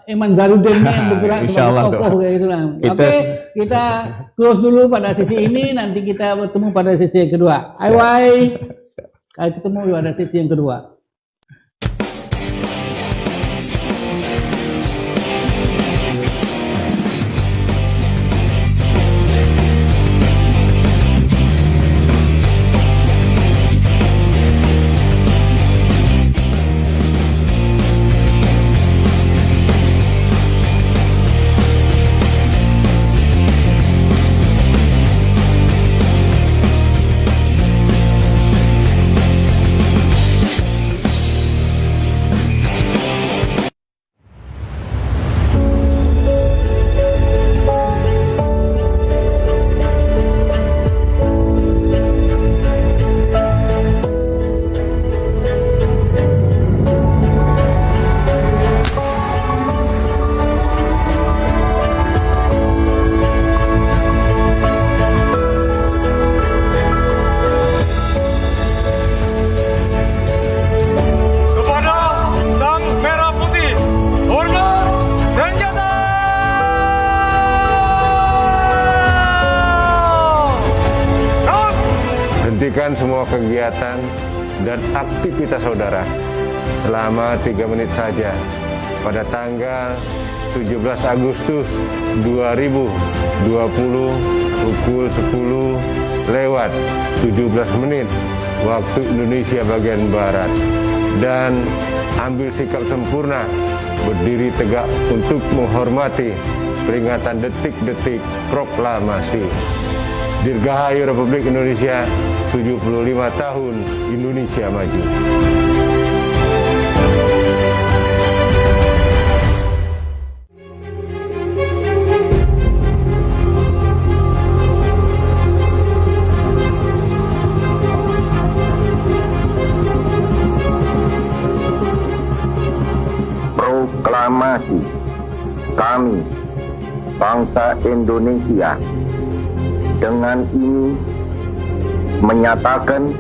Eman Zarudin yang bergerak sebagai tokoh kayak gitu lah. Oke, kita close dulu pada sesi ini. Nanti kita bertemu pada sesi yang kedua. Bye. Kita ketemu pada sesi yang kedua. Hentikan semua kegiatan dan aktivitas saudara selama 3 menit saja pada tanggal 17 Agustus 2020 pukul 10:17 waktu Indonesia bagian Barat, dan ambil sikap sempurna berdiri tegak untuk menghormati peringatan detik-detik proklamasi. Dirgahayu Republik Indonesia, 75 tahun Indonesia Maju. Proklamasi kami, bangsa Indonesia, dengan ini menyatakan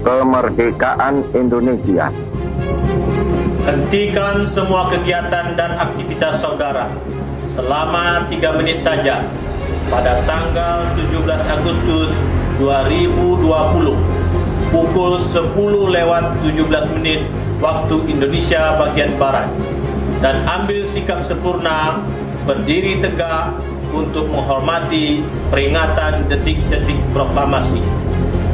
kemerdekaan Indonesia. Hentikan semua kegiatan dan aktivitas saudara selama 3 menit saja pada tanggal 17 Agustus 2020 pukul 10:17 waktu Indonesia bagian Barat, dan ambil sikap sempurna berdiri tegak untuk menghormati peringatan detik-detik proklamasi.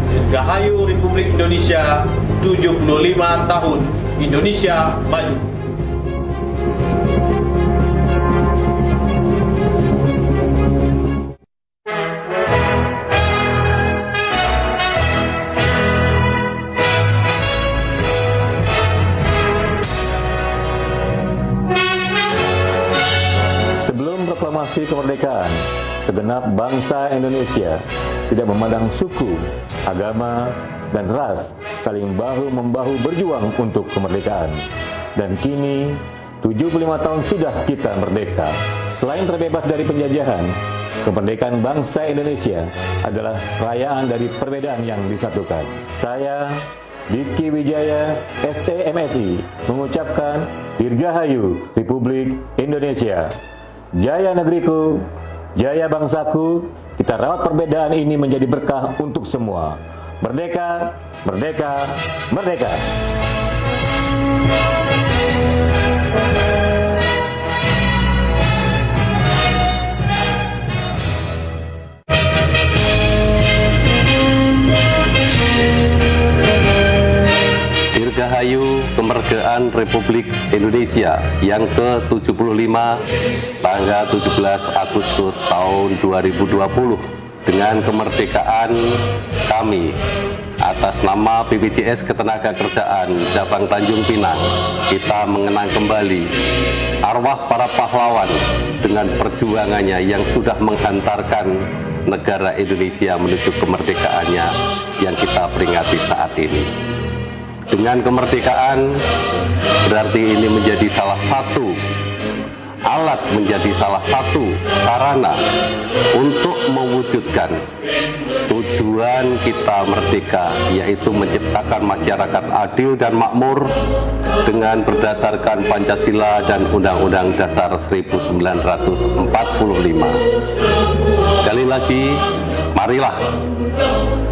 Dirgahayu Republik Indonesia, 75 tahun Indonesia Maju. Sebelum proklamasi kemerdekaan, segenap bangsa Indonesia tidak memandang suku, agama, dan ras, saling bahu-membahu berjuang untuk kemerdekaan. Dan kini, 75 tahun sudah kita merdeka. Selain terbebas dari penjajahan, kemerdekaan bangsa Indonesia adalah perayaan dari perbedaan yang disatukan. Saya, Diki Wijaya, STMSI, mengucapkan Dirgahayu Republik Indonesia. Jaya negeriku, jaya bangsaku, kita rawat perbedaan ini menjadi berkah untuk semua. Merdeka, merdeka, merdeka. Dirgahayu Kemerdekaan Republik Indonesia yang ke-75 tanggal 17 Agustus tahun 2020. Dengan kemerdekaan kami, atas nama BPJS Ketenagakerjaan Cabang Tanjung Pinang, kita mengenang kembali arwah para pahlawan dengan perjuangannya yang sudah menghantarkan negara Indonesia menuju kemerdekaannya yang kita peringati saat ini. Dengan kemerdekaan berarti ini menjadi salah satu alat, menjadi salah satu sarana untuk mewujudkan tujuan kita merdeka, yaitu menciptakan masyarakat adil dan makmur dengan berdasarkan Pancasila dan Undang-Undang Dasar 1945. Sekali lagi, marilah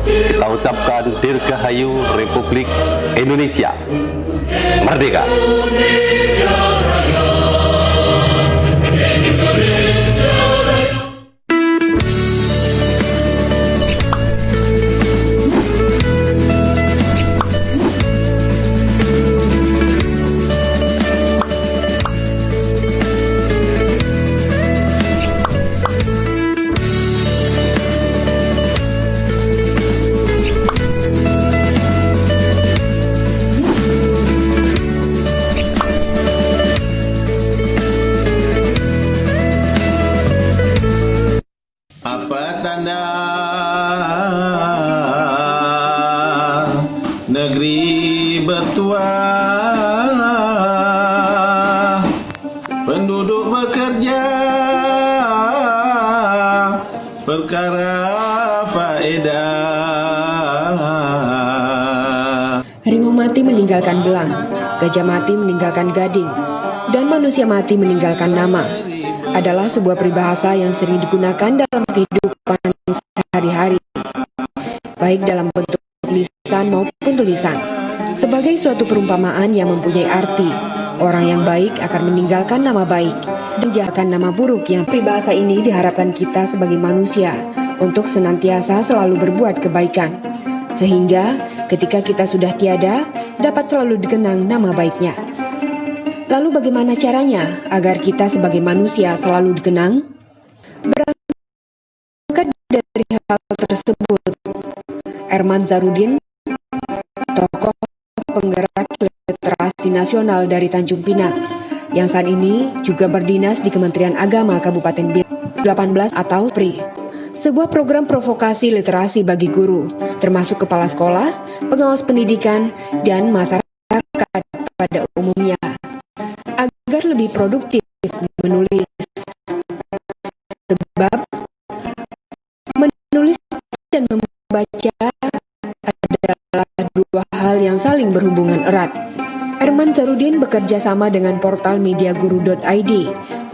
kita ucapkan Dirgahayu Republik Indonesia Merdeka. Apa tanda negeri bertuah, penduduk bekerja, perkara faedah. Harimau mati meninggalkan belang, gajah mati meninggalkan gading, dan manusia mati meninggalkan nama adalah sebuah peribahasa yang sering digunakan dalam kehidupan sehari-hari, baik dalam bentuk lisan maupun tulisan, sebagai suatu perumpamaan yang mempunyai arti Orang yang baik akan meninggalkan nama baik dan menjaga nama buruk. Yang peribahasa ini diharapkan kita sebagai manusia untuk senantiasa selalu berbuat kebaikan, sehingga ketika kita sudah tiada, dapat selalu dikenang nama baiknya. Lalu bagaimana caranya agar kita sebagai manusia selalu dikenang? Berangkat dari hal tersebut, Erman Zarudin, tokoh penggerak literasi nasional dari Tanjung Pinang, yang saat ini juga berdinas di Kementerian Agama Kabupaten Biak 18 atau PRI, sebuah program provokasi literasi bagi guru, termasuk kepala sekolah, pengawas pendidikan, dan masyarakat pada umumnya, agar lebih produktif menulis. Sebab menulis dan membaca adalah dua hal yang saling berhubungan erat. Erman Zarudin bekerja sama dengan portal mediaguru.id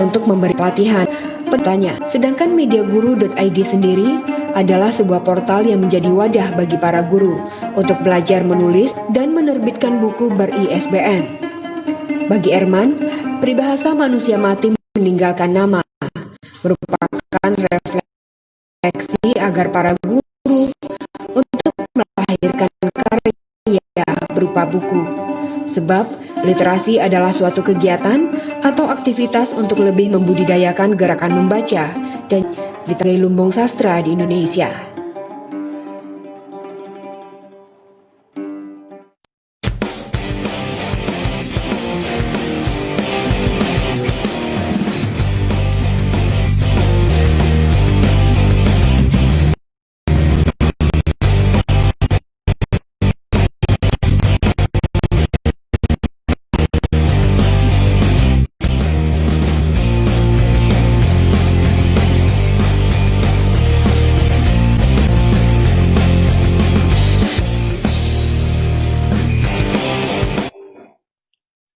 untuk memberi pelatihan. Bertanya, sedangkan mediaguru.id sendiri adalah sebuah portal yang menjadi wadah bagi para guru untuk belajar menulis dan menerbitkan buku ber-ISBN. Bagi Erman, peribahasa manusia mati meninggalkan nama merupakan refleksi agar para guru untuk melahirkan karya berupa buku. Sebab literasi adalah suatu kegiatan atau aktivitas untuk lebih membudidayakan gerakan membaca dan di lumbung sastra di Indonesia.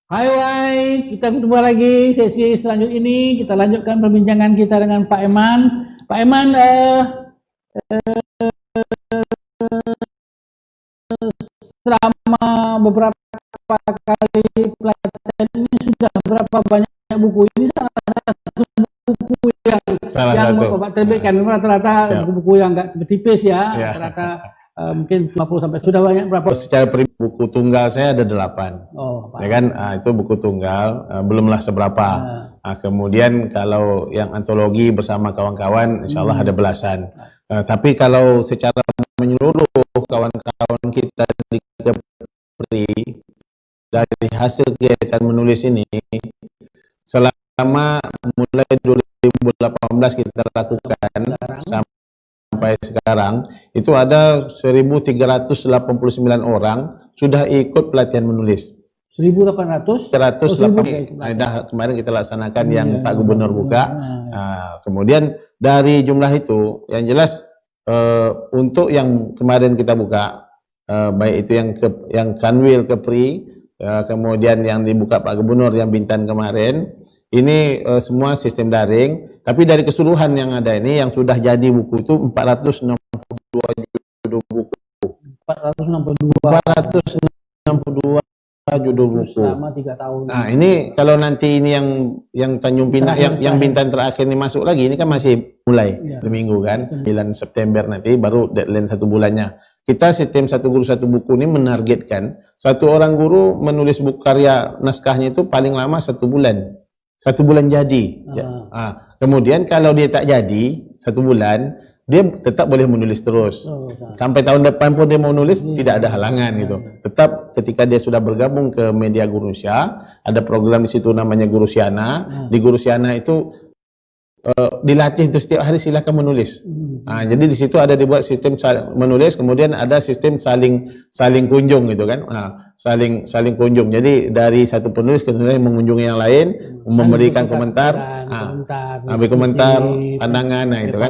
Hai, kita bertemu lagi sesi selanjutnya ini. Kita lanjutkan perbincangan kita dengan Pak Eman. Pak Eman, selama beberapa kali pelatihan ini sudah berapa banyak buku ini? Salah satu buku yang Bapak terbitkan rata-rata buku yang enggak tipis ya, rata-rata mungkin 50 sampai sudah banyak berapa? Secara buku tunggal saya ada 8. Oh, ya kan? Itu buku tunggal, belumlah seberapa. Kemudian kalau yang antologi bersama kawan-kawan, insya Allah ada belasan. Tapi kalau secara menyeluruh kawan-kawan kita di Kepri dari hasil kegiatan menulis ini, selama mulai 2018 kita lakukan sampai sekarang itu ada 1.389 orang sudah ikut pelatihan menulis. 1.800? 180. Kemarin kita laksanakan yang Pak Gubernur buka. Kemudian dari jumlah itu, yang jelas untuk yang kemarin kita buka, baik itu yang Kanwil Kepri, kemudian yang dibuka Pak Gubernur yang Bintan kemarin, ini semua sistem daring. Tapi dari keseluruhan yang ada ini, yang sudah jadi buku itu 462 judul buku. 462 judul buku. Selama 3 tahun. Nah, ini kalau nanti ini yang Tanjung Pinang, yang Bintan terakhir ini masuk lagi, ini kan masih mulai seminggu kan, 9 September nanti baru deadline 1 bulannya. Kita sistem satu guru satu buku ini menargetkan satu orang guru menulis buku karya naskahnya itu paling lama 1 bulan. 1 bulan jadi. Kemudian kalau dia tak jadi 1 bulan, dia tetap boleh menulis terus. Sampai tahun depan pun dia mau nulis, tidak ada halangan gitu. Tetap ketika dia sudah bergabung ke Media Gurusia, ada program di situ namanya Gurusiana. Di Gurusiana itu dilatih untuk setiap hari silakan menulis. Jadi di situ ada dibuat sistem menulis, kemudian ada sistem saling kunjung gitu kan. Saling kunjung. Jadi dari satu penulis ke penulis mengunjungi yang lain, memberikan komentar, ambil komentar, pandangan, nah itu kan.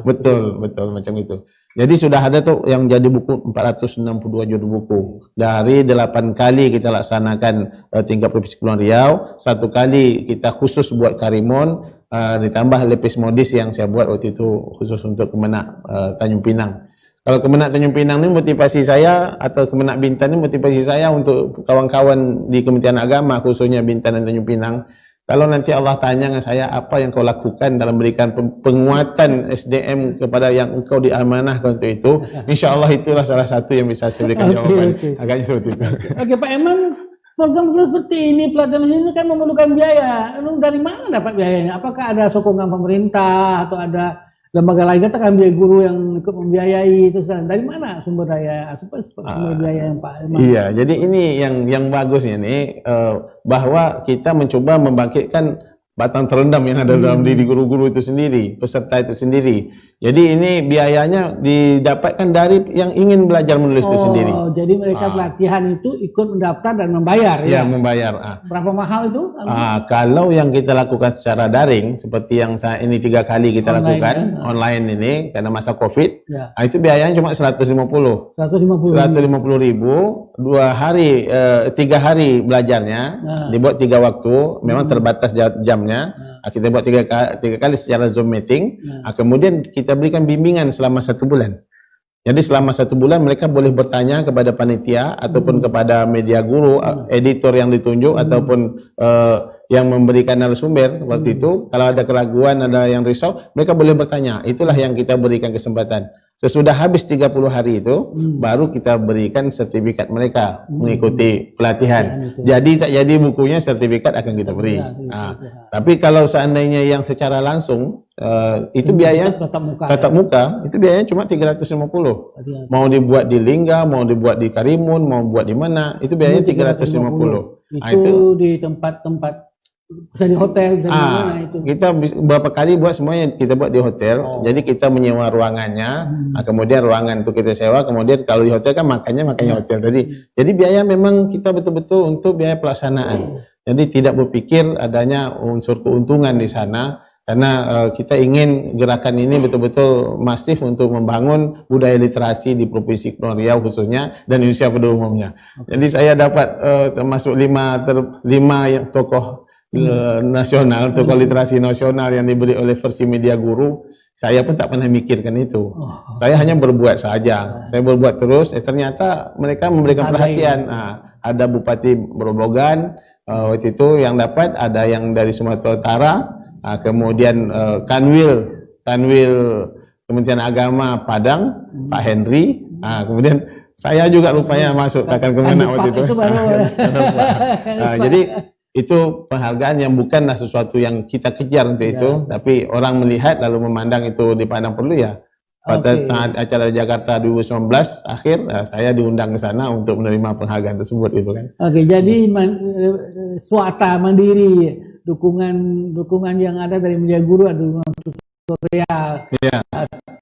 Betul macam itu. Jadi sudah ada tuh yang jadi buku 462 judul buku. Dari 8 kali kita laksanakan tingkat Provinsi Kepulauan Riau, 1 kali kita khusus buat Karimun, ditambah lepis modis yang saya buat waktu itu khusus untuk Kemenak Tanjung Pinang. Kalau Kemenak Tanjung Pinang ini motivasi saya, atau Kemenak Bintan ini motivasi saya untuk kawan-kawan di Kementerian Agama, khususnya Bintan dan Tanjung Pinang. Kalau nanti Allah tanya dengan saya, apa yang kau lakukan dalam memberikan penguatan SDM kepada yang engkau diamanahkan untuk itu, insya Allah itulah salah satu yang bisa saya berikan jawaban. Agaknya seperti itu. Oke, Pak Eman, program seperti ini, pelatihan ini kan memerlukan biaya. Lalu dari mana dapat biayanya? Apakah ada sokongan pemerintah atau ada lembaga lain katakan biaya guru yang ikut membiayai itu? Dari mana sumber daya, sumber biaya yang Pak Eman? Iya, jadi ini yang bagusnya nih, bahwa kita mencoba membangkitkan batang terendam yang ada dalam diri guru-guru itu sendiri, peserta itu sendiri. Jadi ini biayanya didapatkan dari yang ingin belajar menulis itu sendiri. Oh, jadi mereka pelatihan itu ikut mendaftar dan membayar ya? Membayar. Berapa mahal itu? Kalau yang kita lakukan secara daring, seperti yang saya ini 3 kali kita lakukan, online ini, karena masa COVID, itu biayanya cuma 150 ribu, 2 hari, 3 hari belajarnya, dibuat 3 waktu, memang terbatas jamnya. Kita buat 3 kali secara Zoom meeting. Kemudian kita berikan bimbingan selama 1 bulan. Jadi selama 1 bulan mereka boleh bertanya kepada panitia ataupun kepada media guru, editor yang ditunjuk ataupun yang memberikan narasumber waktu itu. Kalau ada keraguan, ada yang risau, mereka boleh bertanya. Itulah yang kita berikan kesempatan. Sesudah habis 30 hari itu, baru kita berikan sertifikat mereka mengikuti pelatihan. Jadi tak jadi bukunya, sertifikat akan kita beri. Tapi kalau seandainya yang secara langsung, itu biaya tatap muka, itu biayanya cuma 350. Mau dibuat di Lingga, mau dibuat di Karimun, mau buat di mana, itu biayanya 350. Itu di tempat-tempat, bisa di hotel, bisa di mana itu? Kita beberapa kali buat semuanya, kita buat di hotel. Jadi kita menyewa ruangannya, kemudian ruangan itu kita sewa, kemudian kalau di hotel kan makannya hotel tadi. Jadi biaya memang kita betul-betul untuk biaya pelaksanaan. Jadi tidak berpikir adanya unsur keuntungan di sana, karena kita ingin gerakan ini betul-betul masif untuk membangun budaya literasi di Provinsi Kepulauan Riau khususnya dan Indonesia pada umumnya. Jadi saya dapat termasuk 5 tokoh nasional, tokoh literasi nasional yang diberi oleh versi media guru. Saya pun tak pernah mikirkan itu. Saya hanya berbuat saja. Saya berbuat terus. Ternyata mereka memberikan perhatian. Ada Bupati Grobogan waktu itu yang dapat, ada yang dari Sumatera Utara, kemudian Kanwil Kementerian Agama Padang, Pak Henry, kemudian saya juga rupanya masuk takkan Kemenak waktu itu. Jadi itu penghargaan yang bukanlah sesuatu yang kita kejar untuk itu, tapi orang melihat lalu memandang itu dipandang perlu ya. Pada saat acara Jakarta 2019 akhir, saya diundang ke sana untuk menerima penghargaan tersebut itu kan. Jadi swasta mandiri, dukungan yang ada dari media guru, ada dukungan tutorial,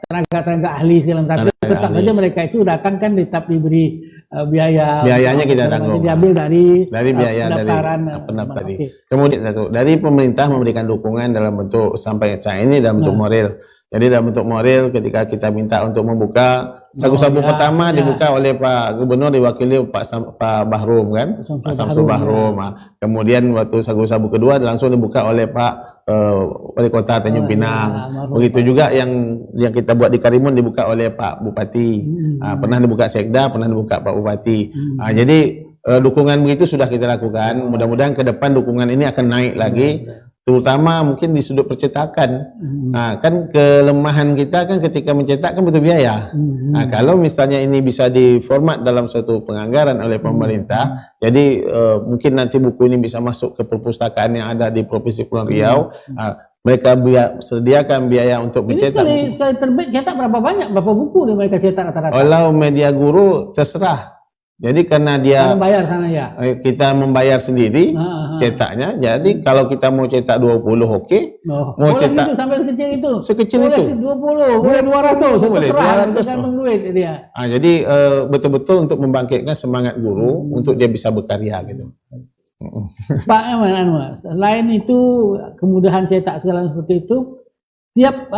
tenaga ahli segala, tapi tetap saja mereka itu datang kan tetap diberi biayanya kita tanggung, diambil dari biaya pendaftaran tadi. Kemudian dari pemerintah memberikan dukungan dalam bentuk sampai saat ini dalam bentuk moral. Jadi dalam bentuk moral ketika kita minta untuk membuka sagu-sagu pertama dibuka oleh Pak Gubernur diwakili Pak Bahrum kan, Pak Samsul Bahrum. Kemudian waktu sagu-sagu kedua langsung dibuka oleh Pak Wali Kota Tanjung Pinang. Begitu juga yang kita buat di Karimun dibuka oleh Pak Bupati. Pernah dibuka Sekda, pernah dibuka Pak Bupati. Jadi dukungan begitu sudah kita lakukan. Mudah-mudahan ke depan dukungan ini akan naik lagi. Terutama mungkin di sudut percetakan. Kan kelemahan kita kan ketika mencetak kan butuh biaya. Kalau misalnya ini bisa diformat dalam suatu penganggaran oleh pemerintah, jadi mungkin nanti buku ini bisa masuk ke perpustakaan yang ada di Provinsi Kepulauan Riau. Mereka sediakan biaya untuk mencetak. Ini sekali terbit cetak berapa banyak, berapa buku yang mereka cetak rata-rata? Kalau media guru terserah. Jadi karena dia membayar sana ya. Kita membayar sendiri cetaknya. Jadi kalau kita mau cetak 20 mau cetak itu sampai sekecil itu. Sekecil boleh itu. 20, boleh 200, boleh 200. Tergantung duit dia. Jadi betul-betul untuk membangkitkan semangat guru untuk dia bisa berkarya gitu. Pak Eman, selain itu kemudahan cetak segala seperti itu, tiap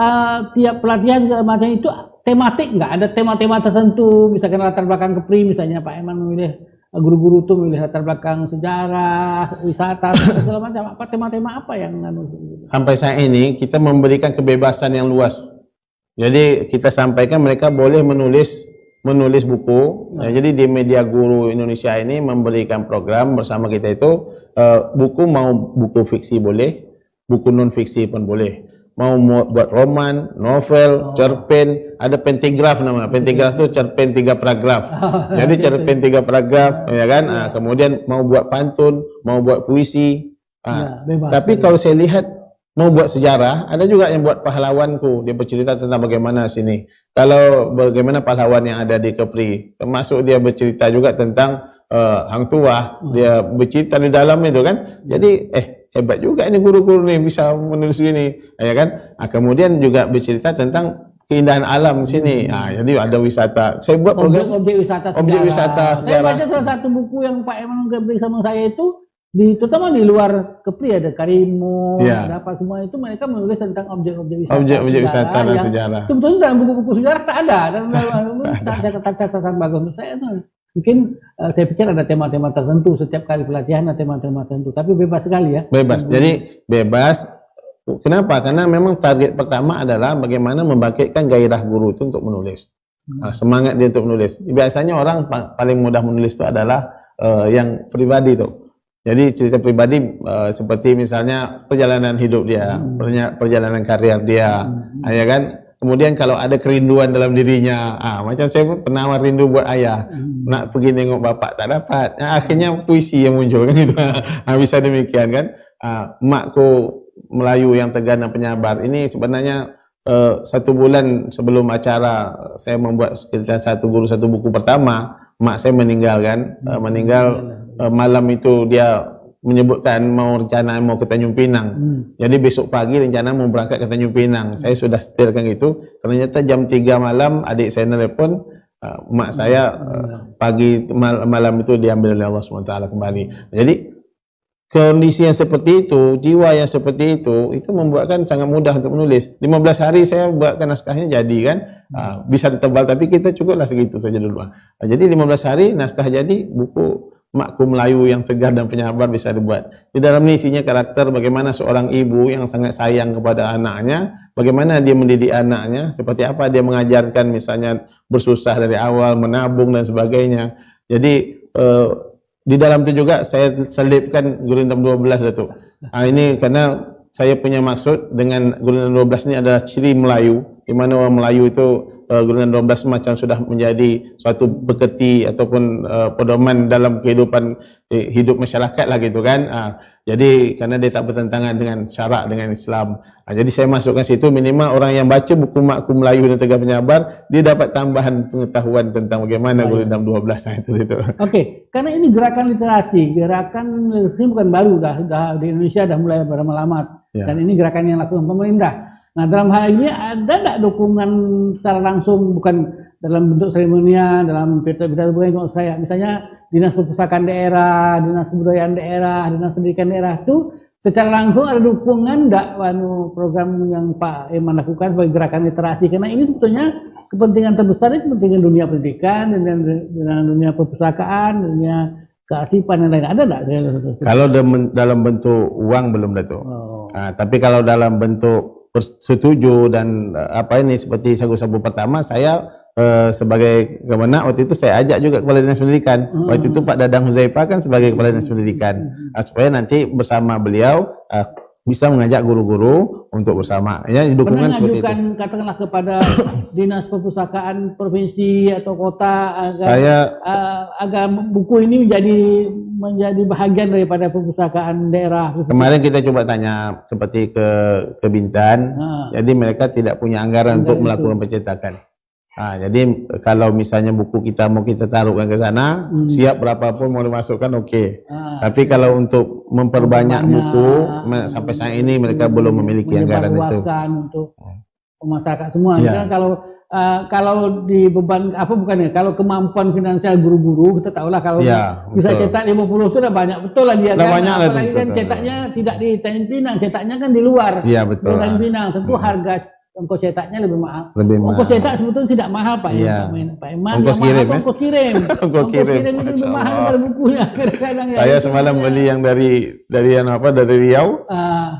pelatihan segala macam itu tematik nggak? Ada tema-tema tertentu, misalkan latar belakang Kepri, misalnya Pak Eman memilih guru-guru itu memilih latar belakang sejarah, wisata, segala macam. Apa tema-tema apa yang sampai saat ini kita memberikan kebebasan yang luas. Jadi kita sampaikan mereka boleh menulis buku. Nah, jadi di Media Guru Indonesia ini memberikan program bersama kita itu buku, mau buku fiksi boleh, buku non fiksi pun boleh. Mau buat roman, novel, cerpen, ada pentagraf namanya. Pentagraf itu cerpen 3 paragraf. Jadi cerpen 3 paragraf, ya kan? Kemudian mau buat pantun, mau buat puisi. Tapi kalau saya lihat mau buat sejarah, ada juga yang buat pahlawanku. Dia bercerita tentang bagaimana sini. Kalau bagaimana pahlawan yang ada di Kepri, termasuk dia bercerita juga tentang Hang Tuah. Dia bercerita di dalam itu kan. Jadi hebat juga ini guru-guru nih bisa menulis gini, ya kan? Kemudian juga bercerita tentang keindahan alam sini. Jadi ada wisata. Saya buat program objek wisata sejarah. Saya baca salah satu buku yang Pak Eman beri sama saya itu, terutama di luar Kepri ada Karimun, ada apa semua itu, mereka menulis tentang objek-objek wisata. Objek-objek wisata dan sejarah. Sebetulnya dalam buku-buku sejarah tak ada. Dan catatan bagus menurut saya itu. Mungkin saya pikir ada tema-tema tertentu, setiap kali pelatihan ada tema-tema tertentu, tapi bebas sekali ya. Bebas, jadi bebas. Kenapa? Karena memang target pertama adalah bagaimana membangkitkan gairah guru itu untuk menulis. Semangat dia untuk menulis. Biasanya orang paling mudah menulis itu adalah yang pribadi tuh. Jadi cerita pribadi seperti misalnya perjalanan hidup dia, perjalanan karir dia, ya kan? Kemudian kalau ada kerinduan dalam dirinya, macam saya pernah rindu buat ayah, nak pergi tengok bapak tak dapat, akhirnya puisi yang muncul kan gitu. Bisa demikian kan. Makku Melayu yang tegar dan penyabar ini sebenarnya 1 bulan sebelum acara saya membuat sekitar satu buku pertama, mak saya meninggal kan, malam itu dia menyebutkan mau ke Tanjung Pinang. Jadi besok pagi rencana mau berangkat ke Tanjung Pinang. Saya sudah setelkan itu. Ternyata jam 3 malam adik saya nelpon, mak saya malam itu diambil oleh Allah SWT kembali. Jadi kondisi yang seperti itu, jiwa yang seperti itu membuatkan sangat mudah untuk menulis. 15 hari saya buatkan naskahnya jadi kan. Bisa ditebal tapi kita cukuplah segitu saja dulu. Jadi 15 hari naskah jadi, buku Makku Melayu yang tegar dan penyabar bisa dibuat. Di dalam ini isinya karakter bagaimana seorang ibu yang sangat sayang kepada anaknya, bagaimana dia mendidik anaknya, seperti apa dia mengajarkan misalnya bersusah dari awal, menabung dan sebagainya. Jadi di dalam itu juga saya selipkan Gurindam 12 itu. Ini karena saya punya maksud dengan Gurindam 12 ini adalah ciri Melayu, di mana orang Melayu itu Gurindam 12 macam sudah menjadi suatu pekerti ataupun pedoman dalam kehidupan hidup masyarakat lah gitu kan. Jadi karena dia tak bertentangan dengan syarak dengan Islam. Jadi saya masukkan situ, minimal orang yang baca buku Makku Melayu dan Tegar Penyabar dia dapat tambahan pengetahuan tentang bagaimana Gurindam 12 itu. Oke, karena ini gerakan literasi bukan baru, dah di Indonesia dah mulai berlama-lama. Dan ini gerakan yang dilakukan pemerintah. Nah, dalam hal ini ada nggak dukungan secara langsung, bukan dalam bentuk seremonial, dalam berita-berita bukan saya, misalnya Dinas Perpustakaan Daerah, Dinas Kebudayaan Daerah, Dinas Pendidikan Daerah itu secara langsung ada dukungan nggak program yang Pak Eman lakukan sebagai gerakan literasi? Karena ini sebetulnya kepentingan terbesar itu kepentingan dunia pendidikan, dan dunia perpustakaan, dunia kearsipan dan lain-lain. Ada nggak? Kalau dalam bentuk uang belum ada tuh. Tapi kalau dalam bentuk setuju dan seperti sagu-sagu pertama, saya sebagai kemenak waktu itu saya ajak juga Kepala Dinas Pendidikan. Waktu itu Pak Dadang Huzaifah kan sebagai Kepala Dinas Pendidikan, supaya nanti bersama beliau bisa mengajak guru-guru untuk bersama dukungan seperti itu. Katakanlah kepada Dinas Perpustakaan provinsi atau kota agar buku ini menjadi bahagian daripada perpustakaan daerah. Kemarin kita coba tanya seperti ke Bintan, jadi mereka tidak punya anggaran untuk melakukan pencetakan. Jadi kalau misalnya buku kita mau kita taruhkan ke sana, siap berapapun mau dimasukkan oke. Tapi kalau untuk memperbanyak buku sampai saat ini mereka belum memiliki anggaran itu. Untuk masyarakat semua. Kalau di beban kalau kemampuan finansial guru-guru kita tahulah kalau bisa cetak 50 itu udah banyak betul lah dia kan. Apalagi kan cetaknya tidak di Tanjung Pinang, cetaknya kan di luar. Iya betul. Di Tanjung Pinang tentu harga ongkos cetaknya lebih mahal. Ongkos cetak sebetulnya tidak mahal Pak. Pak Eman. Ongkos kirim. Ongkos kirim itu lebih mahal daripada bukunya kadang-kadang. Saya semalam beli yang dari Riau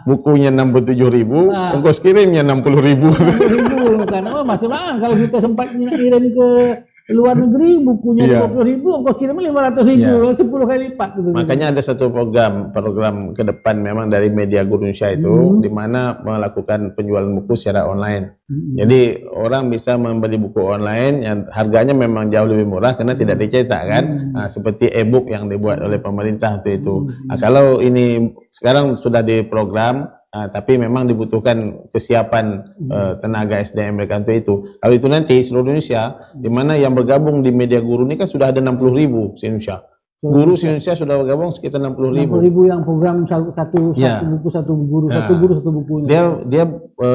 bukunya 67.000, ongkos kirimnya 60.000. 60.000 kan, oh masih mahal. Kalau kita sempat ngirim ke luar negeri, bukunya 20.000, ongkos kirimnya 500.000, 10 kali lipat. Gitu. Makanya ada satu program ke depan memang dari Media Guru Indonesia itu, di mana melakukan penjualan buku secara online. Jadi orang bisa membeli buku online yang harganya memang jauh lebih murah karena tidak dicetak kan, seperti e-book yang dibuat oleh pemerintah itu. Nah, kalau ini sekarang sudah diprogram, tapi memang dibutuhkan kesiapan tenaga SDM mereka untuk itu. Kalau itu nanti seluruh Indonesia, di mana yang bergabung di Media Guru ini kan sudah ada 60.000 di Indonesia. Guru di Indonesia sudah bergabung sekitar 60.000. 60.000 yang program satu buku satu guru, satu guru satu buku.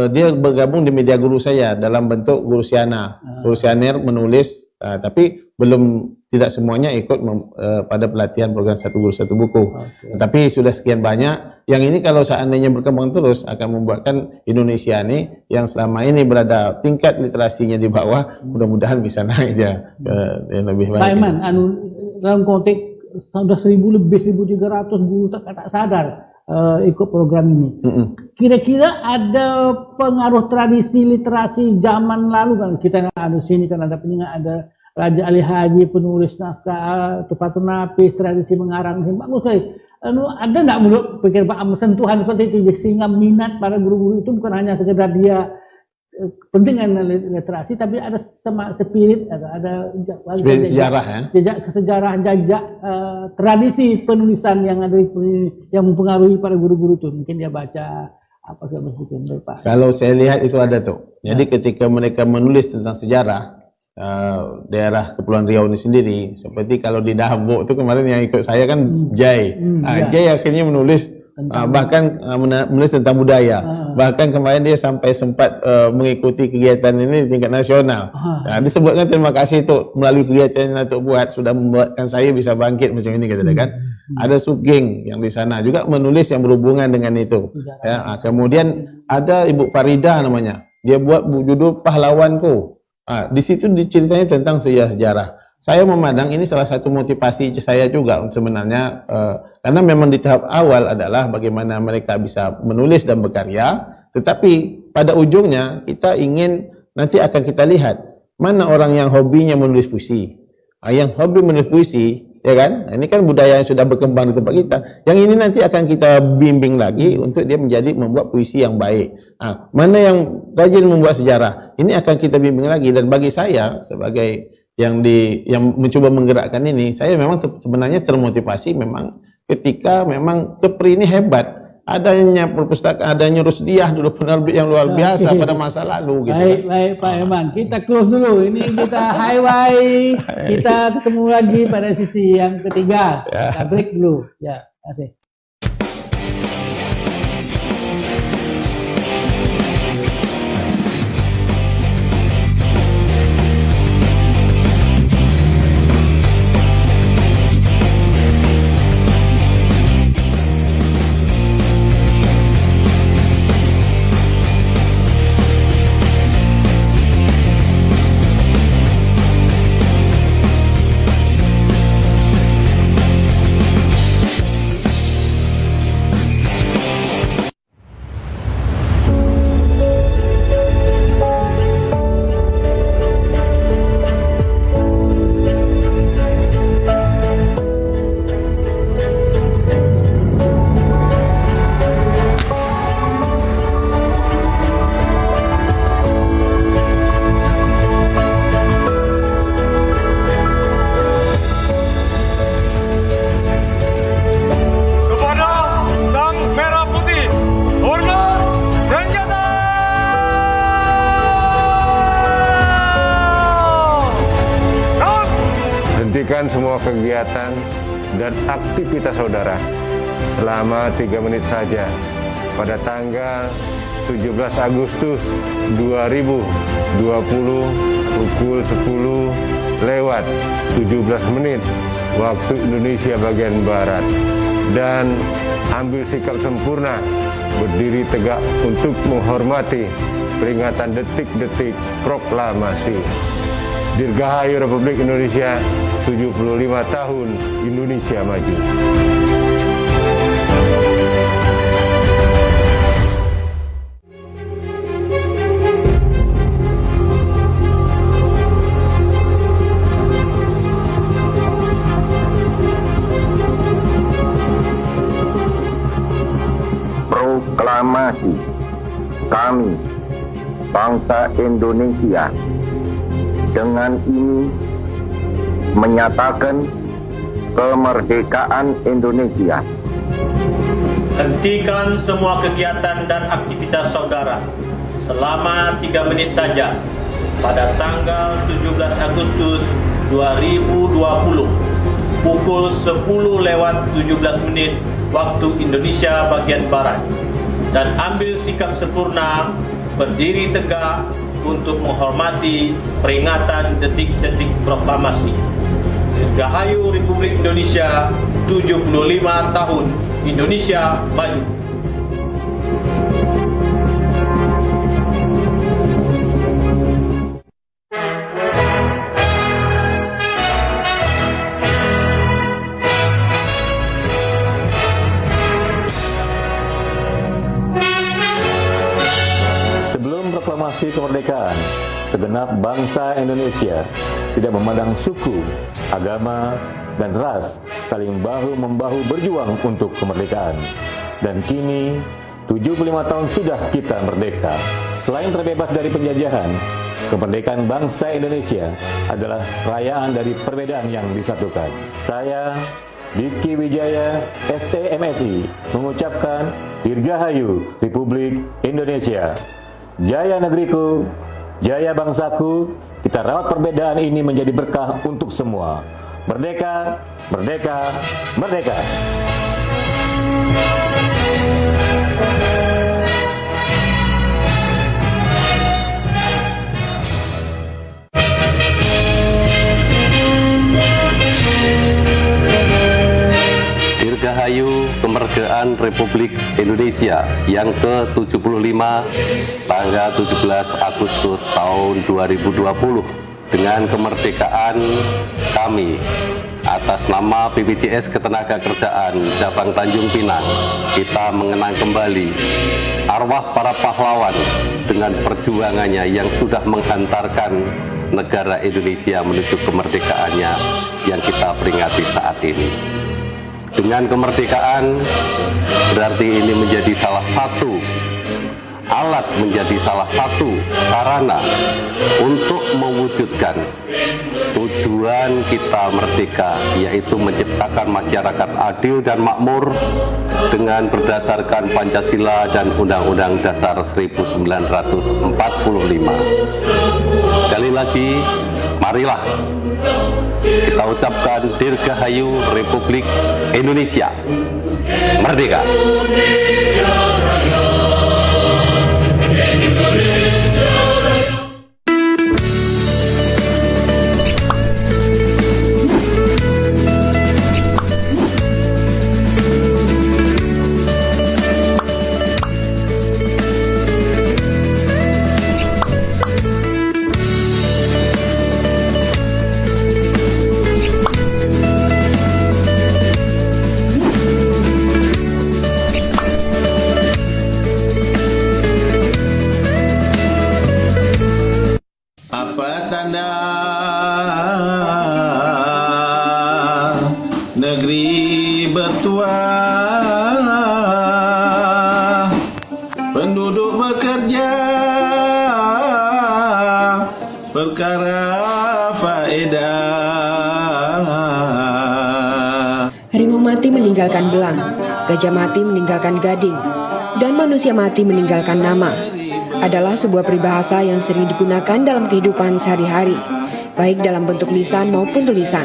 Dia bergabung di Media Guru saya dalam bentuk Guru Siana. Guru Sianer menulis, tapi tidak semuanya ikut pada pelatihan program satu guru satu buku. Tapi sudah sekian banyak. Yang ini kalau seandainya berkembang terus akan membuatkan Indonesia ini yang selama ini berada tingkat literasinya di bawah, mudah-mudahan bisa naik ya yang lebih baik. Pak Iman, dalam konteks sudah 1.000 lebih 1.300 guru tak sadar ikut program ini. Kira-kira ada pengaruh tradisi literasi zaman lalu kan? Kita ada sini kan ada penyengat, ada Raja Ali Haji, penulis naskah, Tufatul Nafis, tradisi mengarang, bagus sekali. Ada nggak menurut pikir Pak sentuhan seperti itu sehingga minat para guru-guru itu bukan hanya sekedar dia penting dengan literasi, tapi ada spirit, ada sejarah ya, jejak sejarah, jejak tradisi penulisan yang ada yang mempengaruhi para guru-guru itu. Mungkin dia baca apa segala macam. Pak. Kalau saya lihat itu ada tuh. Jadi ketika mereka menulis tentang sejarah daerah Kepulauan Riau ini sendiri, seperti kalau di Dabuk itu kemarin yang ikut saya kan Jai. Jai akhirnya menulis bahkan menulis tentang budaya. Bahkan kemarin dia sampai sempat mengikuti kegiatan ini di tingkat nasional. Disebutkan terima kasih itu melalui kegiatan yang untuk buat sudah membuatkan saya bisa bangkit macam ini kan. Ada Sugeng yang di sana juga menulis yang berhubungan dengan itu. Ya, kemudian ada Ibu Farida namanya. Dia buat judul Pahlawanku. Di situ diceritanya tentang sejarah. Saya memandang ini salah satu motivasi saya juga sebenarnya, karena memang di tahap awal adalah bagaimana mereka bisa menulis dan berkarya, tetapi pada ujungnya kita ingin nanti akan kita lihat mana orang yang hobinya menulis puisi, yang hobi menulis puisi, ya kan? Ini kan budaya yang sudah berkembang di tempat kita. Yang ini nanti akan kita bimbing lagi untuk dia membuat puisi yang baik. Mana yang rajin membuat sejarah, ini akan kita bimbing lagi. Dan bagi saya sebagai yang mencoba menggerakkan ini, saya memang sebenarnya termotivasi memang ketika memang Kepri ini hebat. Adanya perpustakaan, adanya Rusdiah dulu penerbit yang luar biasa pada masa lalu gitu. Baik Pak Iman, kita close dulu. Ini kita highway, kita ketemu lagi pada sisi yang ketiga. Kita break dulu. Ya, terima kasih. Hentikan semua kegiatan dan aktivitas saudara selama 3 menit saja pada tanggal 17 Agustus 2020 pukul 10:17 waktu Indonesia bagian Barat, dan ambil sikap sempurna berdiri tegak untuk menghormati peringatan detik-detik proklamasi. Dirgahayu Republik Indonesia, 75 tahun Indonesia Maju. Proklamasi kami, bangsa Indonesia, dengan ini menyatakan kemerdekaan Indonesia. Hentikan semua kegiatan dan aktivitas saudara selama 3 menit saja pada tanggal 17 Agustus 2020 pukul 10:17 waktu Indonesia bagian Barat, dan ambil sikap sempurna berdiri tegak untuk menghormati peringatan detik-detik proklamasi. Dirgahayu Republik Indonesia 75 tahun Indonesia Maju. Sebelum proklamasi kemerdekaan, segenap bangsa Indonesia tidak memandang suku, agama, dan ras, saling bahu-membahu berjuang untuk kemerdekaan. Dan kini, 75 tahun sudah kita merdeka. Selain terbebas dari penjajahan, kemerdekaan bangsa Indonesia adalah perayaan dari perbedaan yang disatukan. Saya, Diki Wijaya, STMSI, mengucapkan Dirgahayu Republik Indonesia. Jaya negeriku, jaya bangsaku, kita rawat perbedaan ini menjadi berkah untuk semua. Merdeka, merdeka, merdeka. Dirgahayu Kemerdekaan Republik Indonesia yang ke-75 tanggal 17 Agustus tahun 2020. Dengan kemerdekaan kami, atas nama BPJS Ketenagakerjaan Cabang Tanjung Pinang, kita mengenang kembali arwah para pahlawan dengan perjuangannya yang sudah menghantarkan negara Indonesia menuju kemerdekaannya yang kita peringati saat ini. Dengan kemerdekaan berarti ini menjadi salah satu alat, menjadi salah satu sarana untuk mewujudkan tujuan kita merdeka, yaitu menciptakan masyarakat adil dan makmur dengan berdasarkan Pancasila dan Undang-Undang Dasar 1945. Sekali lagi, marilah kita ucapkan Dirgahayu Republik Indonesia Merdeka. Apa tanda negeri bertuah, penduduk bekerja, perkara faedah. Harimau mati meninggalkan belang, gajah mati meninggalkan gading, dan manusia mati meninggalkan nama adalah sebuah peribahasa yang sering digunakan dalam kehidupan sehari-hari, baik dalam bentuk lisan maupun tulisan,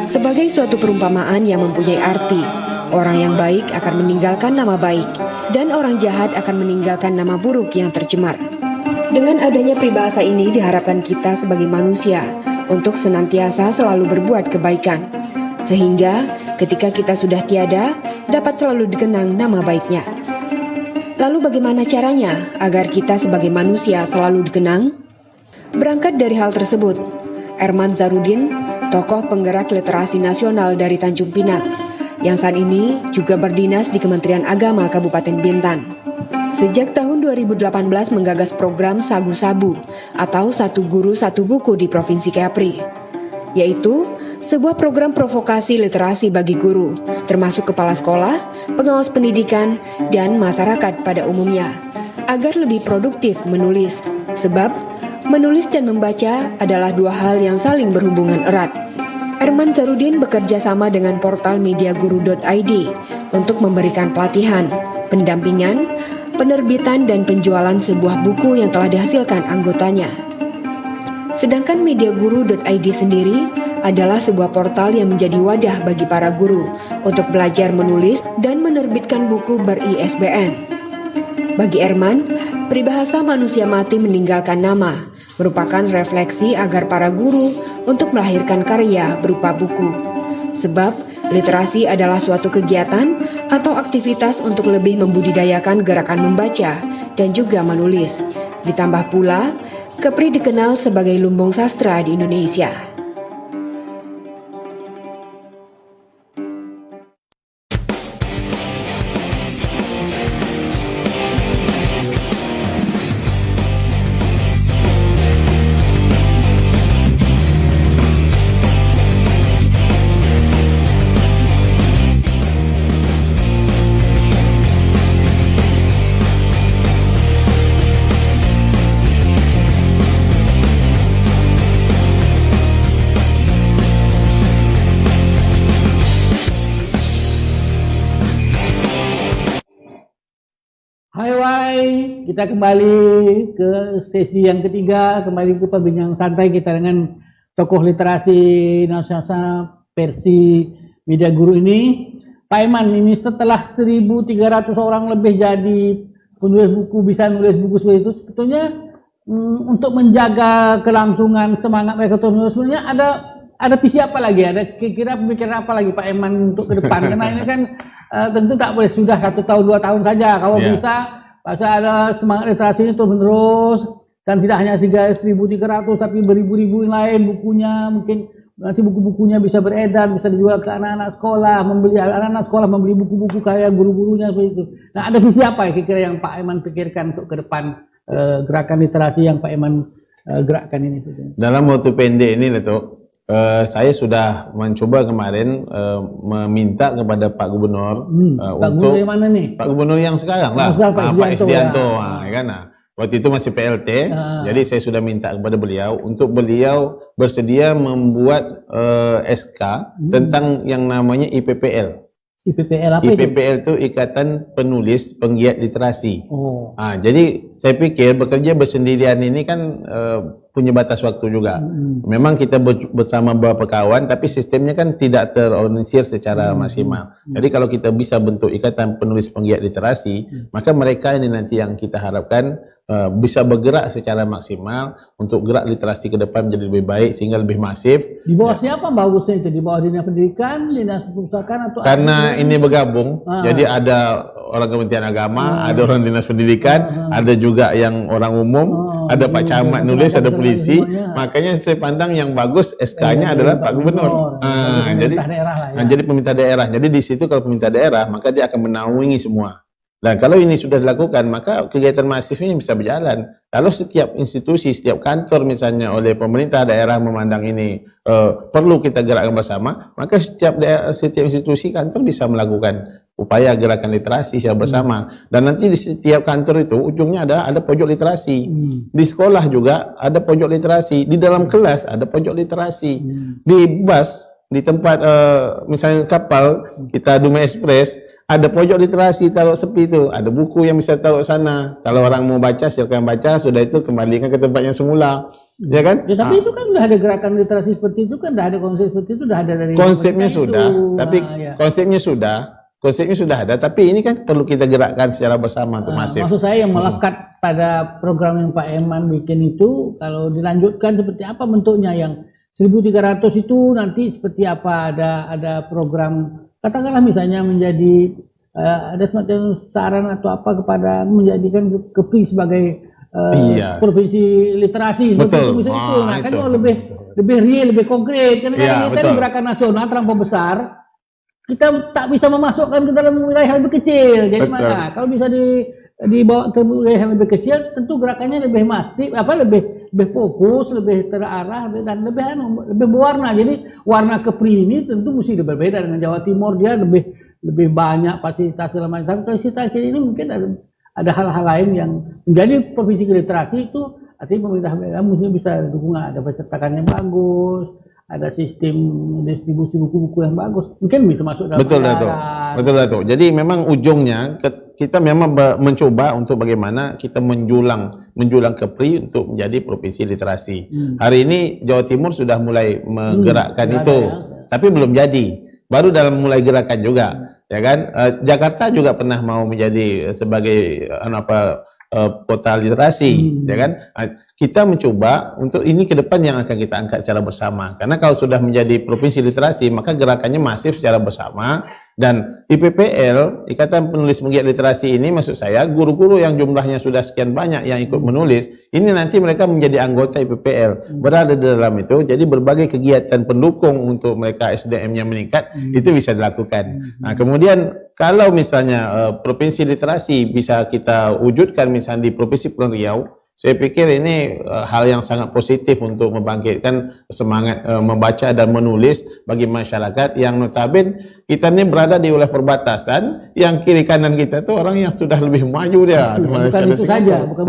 sebagai suatu perumpamaan yang mempunyai arti. Orang yang baik akan meninggalkan nama baik, dan orang jahat akan meninggalkan nama buruk yang tercemar. Dengan adanya peribahasa ini diharapkan kita sebagai manusia untuk senantiasa selalu berbuat kebaikan, sehingga ketika kita sudah tiada, dapat selalu dikenang nama baiknya. Lalu bagaimana caranya agar kita sebagai manusia selalu dikenang? Berangkat dari hal tersebut, Erman Zarudin, tokoh penggerak literasi nasional dari Tanjung Pinang, yang saat ini juga berdinas di Kementerian Agama Kabupaten Bintan, sejak tahun 2018 menggagas program Sagu Sabu atau Satu Guru Satu Buku di Provinsi Kepri, yaitu sebuah program provokasi literasi bagi guru, termasuk kepala sekolah, pengawas pendidikan, dan masyarakat pada umumnya, agar lebih produktif menulis. Sebab, menulis dan membaca adalah dua hal yang saling berhubungan erat. Erman Zarudin bekerja sama dengan portal mediaguru.id untuk memberikan pelatihan, pendampingan, penerbitan, dan penjualan sebuah buku yang telah dihasilkan anggotanya. Sedangkan mediaguru.id sendiri adalah sebuah portal yang menjadi wadah bagi para guru untuk belajar menulis dan menerbitkan buku ber-ISBN. Bagi Erman, peribahasa manusia mati meninggalkan nama merupakan refleksi agar para guru untuk melahirkan karya berupa buku. Sebab, literasi adalah suatu kegiatan atau aktivitas untuk lebih membudidayakan gerakan membaca dan juga menulis. Ditambah pula, Kepri dikenal sebagai lumbung sastra di Indonesia. Kita kembali ke sesi yang ketiga, kembali ke perbincangan santai kita dengan tokoh literasi nasional versi Media Guru ini. Pak Eman, ini setelah 1.300 orang lebih jadi penulis buku, bisa nulis buku seperti itu, sebetulnya untuk menjaga kelangsungan semangat mereka untuk menulis, sebenarnya ada visi apa lagi? Ada kira-kira pemikiran apa lagi Pak Eman untuk ke depan? Karena ini kan tentu tak boleh sudah 1 tahun 2 tahun saja. Kalau bisa pasal ada semangat literasi ini terus menerus, dan tidak hanya 1.300 tapi beribu-ribu yang lain bukunya, mungkin nanti buku-bukunya bisa beredar, bisa dijual ke anak-anak sekolah, anak-anak sekolah membeli buku-buku kayak guru-gurunya seperti itu. Nah, ada visi apa ya kira-kira yang Pak Eman pikirkan untuk ke depan gerakan literasi yang Pak Eman gerakkan ini? Dalam waktu pendek ini, Datuk, saya sudah mencoba kemarin meminta kepada Pak Gubernur Pak untuk Gubernur yang mana nih? Pak Gubernur yang sekarang lah, Pak Isdianto, kan? Waktu itu masih PLT, jadi saya sudah minta kepada beliau untuk beliau bersedia membuat SK tentang yang namanya IPPL. IPPL apa IPPL itu Ikatan Penulis Penggiat Literasi. Jadi saya pikir bekerja bersendirian ini kan punya batas waktu juga. Memang kita bersama beberapa kawan, tapi sistemnya kan tidak terorganisir secara maksimal. Jadi kalau kita bisa bentuk Ikatan Penulis Penggiat Literasi, maka mereka ini nanti yang kita harapkan bisa bergerak secara maksimal untuk gerak literasi ke depan menjadi lebih baik sehingga lebih masif. Di bawah siapa bagusnya itu? Di bawah Dinas Pendidikan, Dinas Perpustakaan atau? Karena ini bergabung, jadi ada orang Kementerian Agama, ada orang Dinas Pendidikan, ada juga yang orang umum, ada Pak Camat nulis, ada polisi. Makanya saya pandang yang bagus SK-nya adalah Pak Gubernur. Jadi pemerintah daerah. Jadi di situ kalau pemerintah daerah, maka dia akan menaungi semua. Dan kalau ini sudah dilakukan, maka kegiatan masifnya bisa berjalan. Kalau setiap institusi, setiap kantor misalnya oleh pemerintah daerah memandang ini perlu kita gerakkan bersama, maka setiap institusi kantor bisa melakukan upaya gerakan literasi secara bersama. Dan nanti di setiap kantor itu ujungnya ada pojok literasi. Di sekolah juga ada pojok literasi. Di dalam kelas ada pojok literasi. Di bus, di tempat misalnya kapal, kita Dumai Express, ada pojok literasi taruh sepi itu, ada buku yang bisa taruh sana. Kalau orang mau baca, silakan baca, sudah itu kembalikan ke tempatnya semula. Ya kan? Ya, tapi itu kan udah ada gerakan literasi seperti itu kan, udah ada konsep seperti itu, udah ada dari konsepnya sudah, tapi konsepnya sudah ada, tapi ini kan perlu kita gerakkan secara bersama untuk masif. Maksud saya yang melekat pada program yang Pak Eman bikin itu, kalau dilanjutkan seperti apa bentuknya, yang 1.300 itu nanti seperti apa, ada program, katakanlah misalnya menjadi ada semacam saran atau apa kepada menjadikan Kepri sebagai provinsi literasi. Betul. Itu, nah, kan lebih real, lebih konkret. Karena kita ini gerakan nasional terlampau besar, kita tak bisa memasukkan ke dalam wilayah yang lebih kecil. Jadi mana kalau bisa dibawa ke wilayah yang lebih kecil, tentu gerakannya lebih masif, lebih lebih fokus, lebih terarah, dan lebih berwarna. Jadi warna Kepri ini tentu mesti berbeda dengan Jawa Timur, dia lebih banyak fasilitas segala macam. Tapi fasilitas ini mungkin ada hal-hal lain yang menjadi provinsi literasi itu, artinya pemerintah daerah mesti bisa dukungan, ada percetakan yang bagus, ada sistem distribusi buku-buku yang bagus, mungkin bisa masuk dalam Betul, Datuk. Jadi memang ujungnya kita memang mencoba untuk bagaimana kita menjulang Kepri untuk menjadi provinsi literasi. Hari ini Jawa Timur sudah mulai menggerakkan itu, tapi belum jadi. Baru dalam mulai gerakan juga, ya kan? Jakarta juga pernah mau menjadi sebagai kota literasi, ya kan? Kita mencoba untuk ini ke depan yang akan kita angkat secara bersama. Karena kalau sudah menjadi provinsi literasi, maka gerakannya masif secara bersama. Dan IPPL, Ikatan Penulis Penggiat Literasi ini, maksud saya, guru-guru yang jumlahnya sudah sekian banyak yang ikut menulis, ini nanti mereka menjadi anggota IPPL, berada di dalam itu. Jadi berbagai kegiatan pendukung untuk mereka SDM-nya meningkat, itu bisa dilakukan. Nah, kemudian kalau misalnya provinsi literasi bisa kita wujudkan misalnya di Provinsi Kepulauan Riau, saya pikir ini hal yang sangat positif untuk membangkitkan semangat membaca dan menulis bagi masyarakat yang notabene kita ini berada di wilayah perbatasan, yang kiri kanan kita itu orang yang sudah lebih maju dia. Bukan itu saja, bukan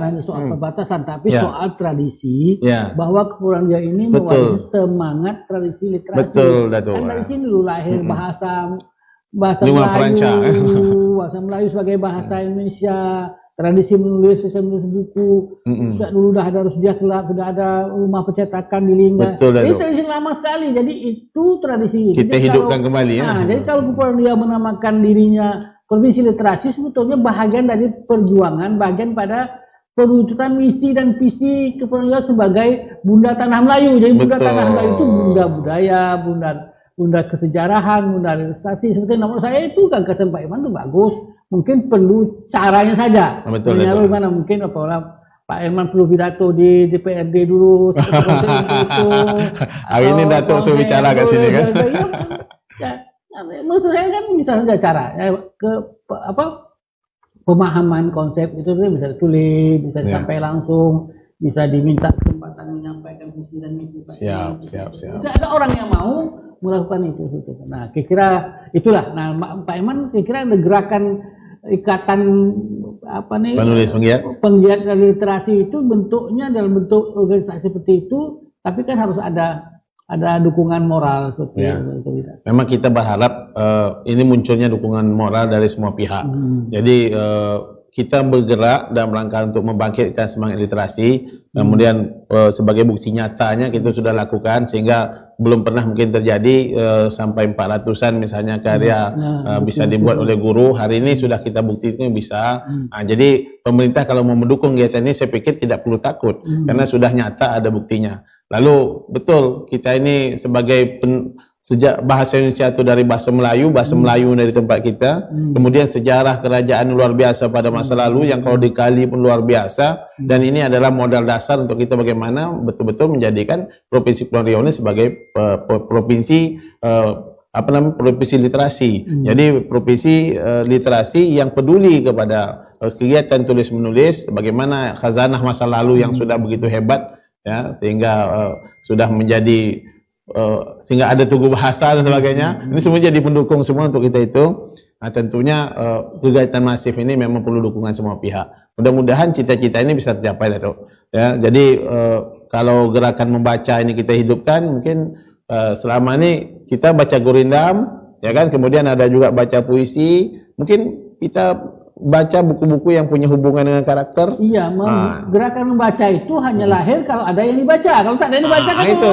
hanya soal perbatasan, tapi soal tradisi, bahwa Kepulauan Riau ini mewarisi semangat tradisi literasi. Betul, Datuk. Kan dari sini dulu lahir bahasa Melayu sebagai bahasa Indonesia. Tradisi menulis buku, dulu sudah ada Rusdiah Kelab, sudah ada rumah percetakan di Lingga. Ini tradisi lama sekali, jadi itu tradisi. Kita hidupkan kembali ya. Nah, jadi kalau Kepulauan Riau menamakan dirinya provinsi literasi, sebetulnya bahagian dari perjuangan, bagian pada perwujudan misi dan visi Kepulauan Riau sebagai Bunda Tanah Melayu. Jadi Bunda Tanah Melayu itu Bunda budaya, Bunda kesejarahan, Bunda literasi. Seperti nomor saya itu gagasan Pak Iman itu bagus. Mungkin perlu caranya saja. Menyaruh mana mungkin Pak Herman perlu pidato di DPRD dulu. Hari ini Datuk suruh bicara kat sini kan. Maksud saya kan bisa saja cara pemahaman konsep itu bisa ditulis, bisa sampai langsung, bisa diminta kesempatan menyampaikan visi dan misi. Siap. Ada orang yang mau melakukan itu. Nah, kira-kira itulah. Nah, Pak Eman kira-kira ada gerakan ikatan penulis penggiat literasi itu bentuknya dalam bentuk organisasi seperti itu, tapi kan harus ada dukungan moral seperti itu. Memang kita berharap ini munculnya dukungan moral dari semua pihak. Jadi kita bergerak dalam rangka untuk membangkitkan semangat literasi. Kemudian sebagai bukti nyatanya kita sudah lakukan, sehingga belum pernah mungkin terjadi sampai 400-an misalnya karya bisa dibuat oleh guru. Hari ini sudah kita buktikan bisa. Jadi pemerintah kalau mau mendukung kegiatan ini, saya pikir tidak perlu takut, karena sudah nyata ada buktinya. Lalu betul, kita ini sebagai sejak bahasa Indonesia itu dari bahasa Melayu dari tempat kita, kemudian sejarah kerajaan luar biasa pada masa lalu yang kalau dikali pun luar biasa, dan ini adalah modal dasar untuk kita bagaimana betul-betul menjadikan Provinsi Kepulauan Riau ini sebagai provinsi provinsi literasi. Jadi provinsi literasi yang peduli kepada kegiatan tulis menulis, bagaimana khazanah masa lalu yang sudah begitu hebat ya, sehingga sudah menjadi sehingga ada tugu bahasa dan sebagainya. Ini semua jadi pendukung semua untuk kita itu. Nah, tentunya kegiatan masif ini memang perlu dukungan semua pihak. Mudah-mudahan cita-cita ini bisa tercapai, Datuk. Ya, jadi kalau gerakan membaca ini kita hidupkan, mungkin selama ini kita baca gurindam, ya kan, kemudian ada juga baca puisi, mungkin kita baca buku-buku yang punya hubungan dengan karakter. Iya, gerakan membaca itu hanya lahir kalau ada yang dibaca. Kalau tak ada yang dibaca kan itu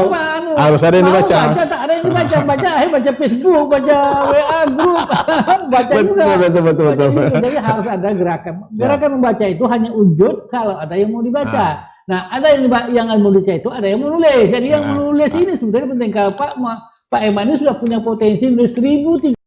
harus ada yang dibaca. Tak ada yang dibaca, baca Facebook, baca WA grup, baca juga. Betul. Jadi harus ada gerakan. Gerakan membaca itu hanya wujud kalau ada yang mau dibaca. Nah, ada yang mau dibaca itu ada yang menulis. Jadi yang menulis ini sebetulnya penting. Kalau Pak Eman ini sudah punya potensi 1.000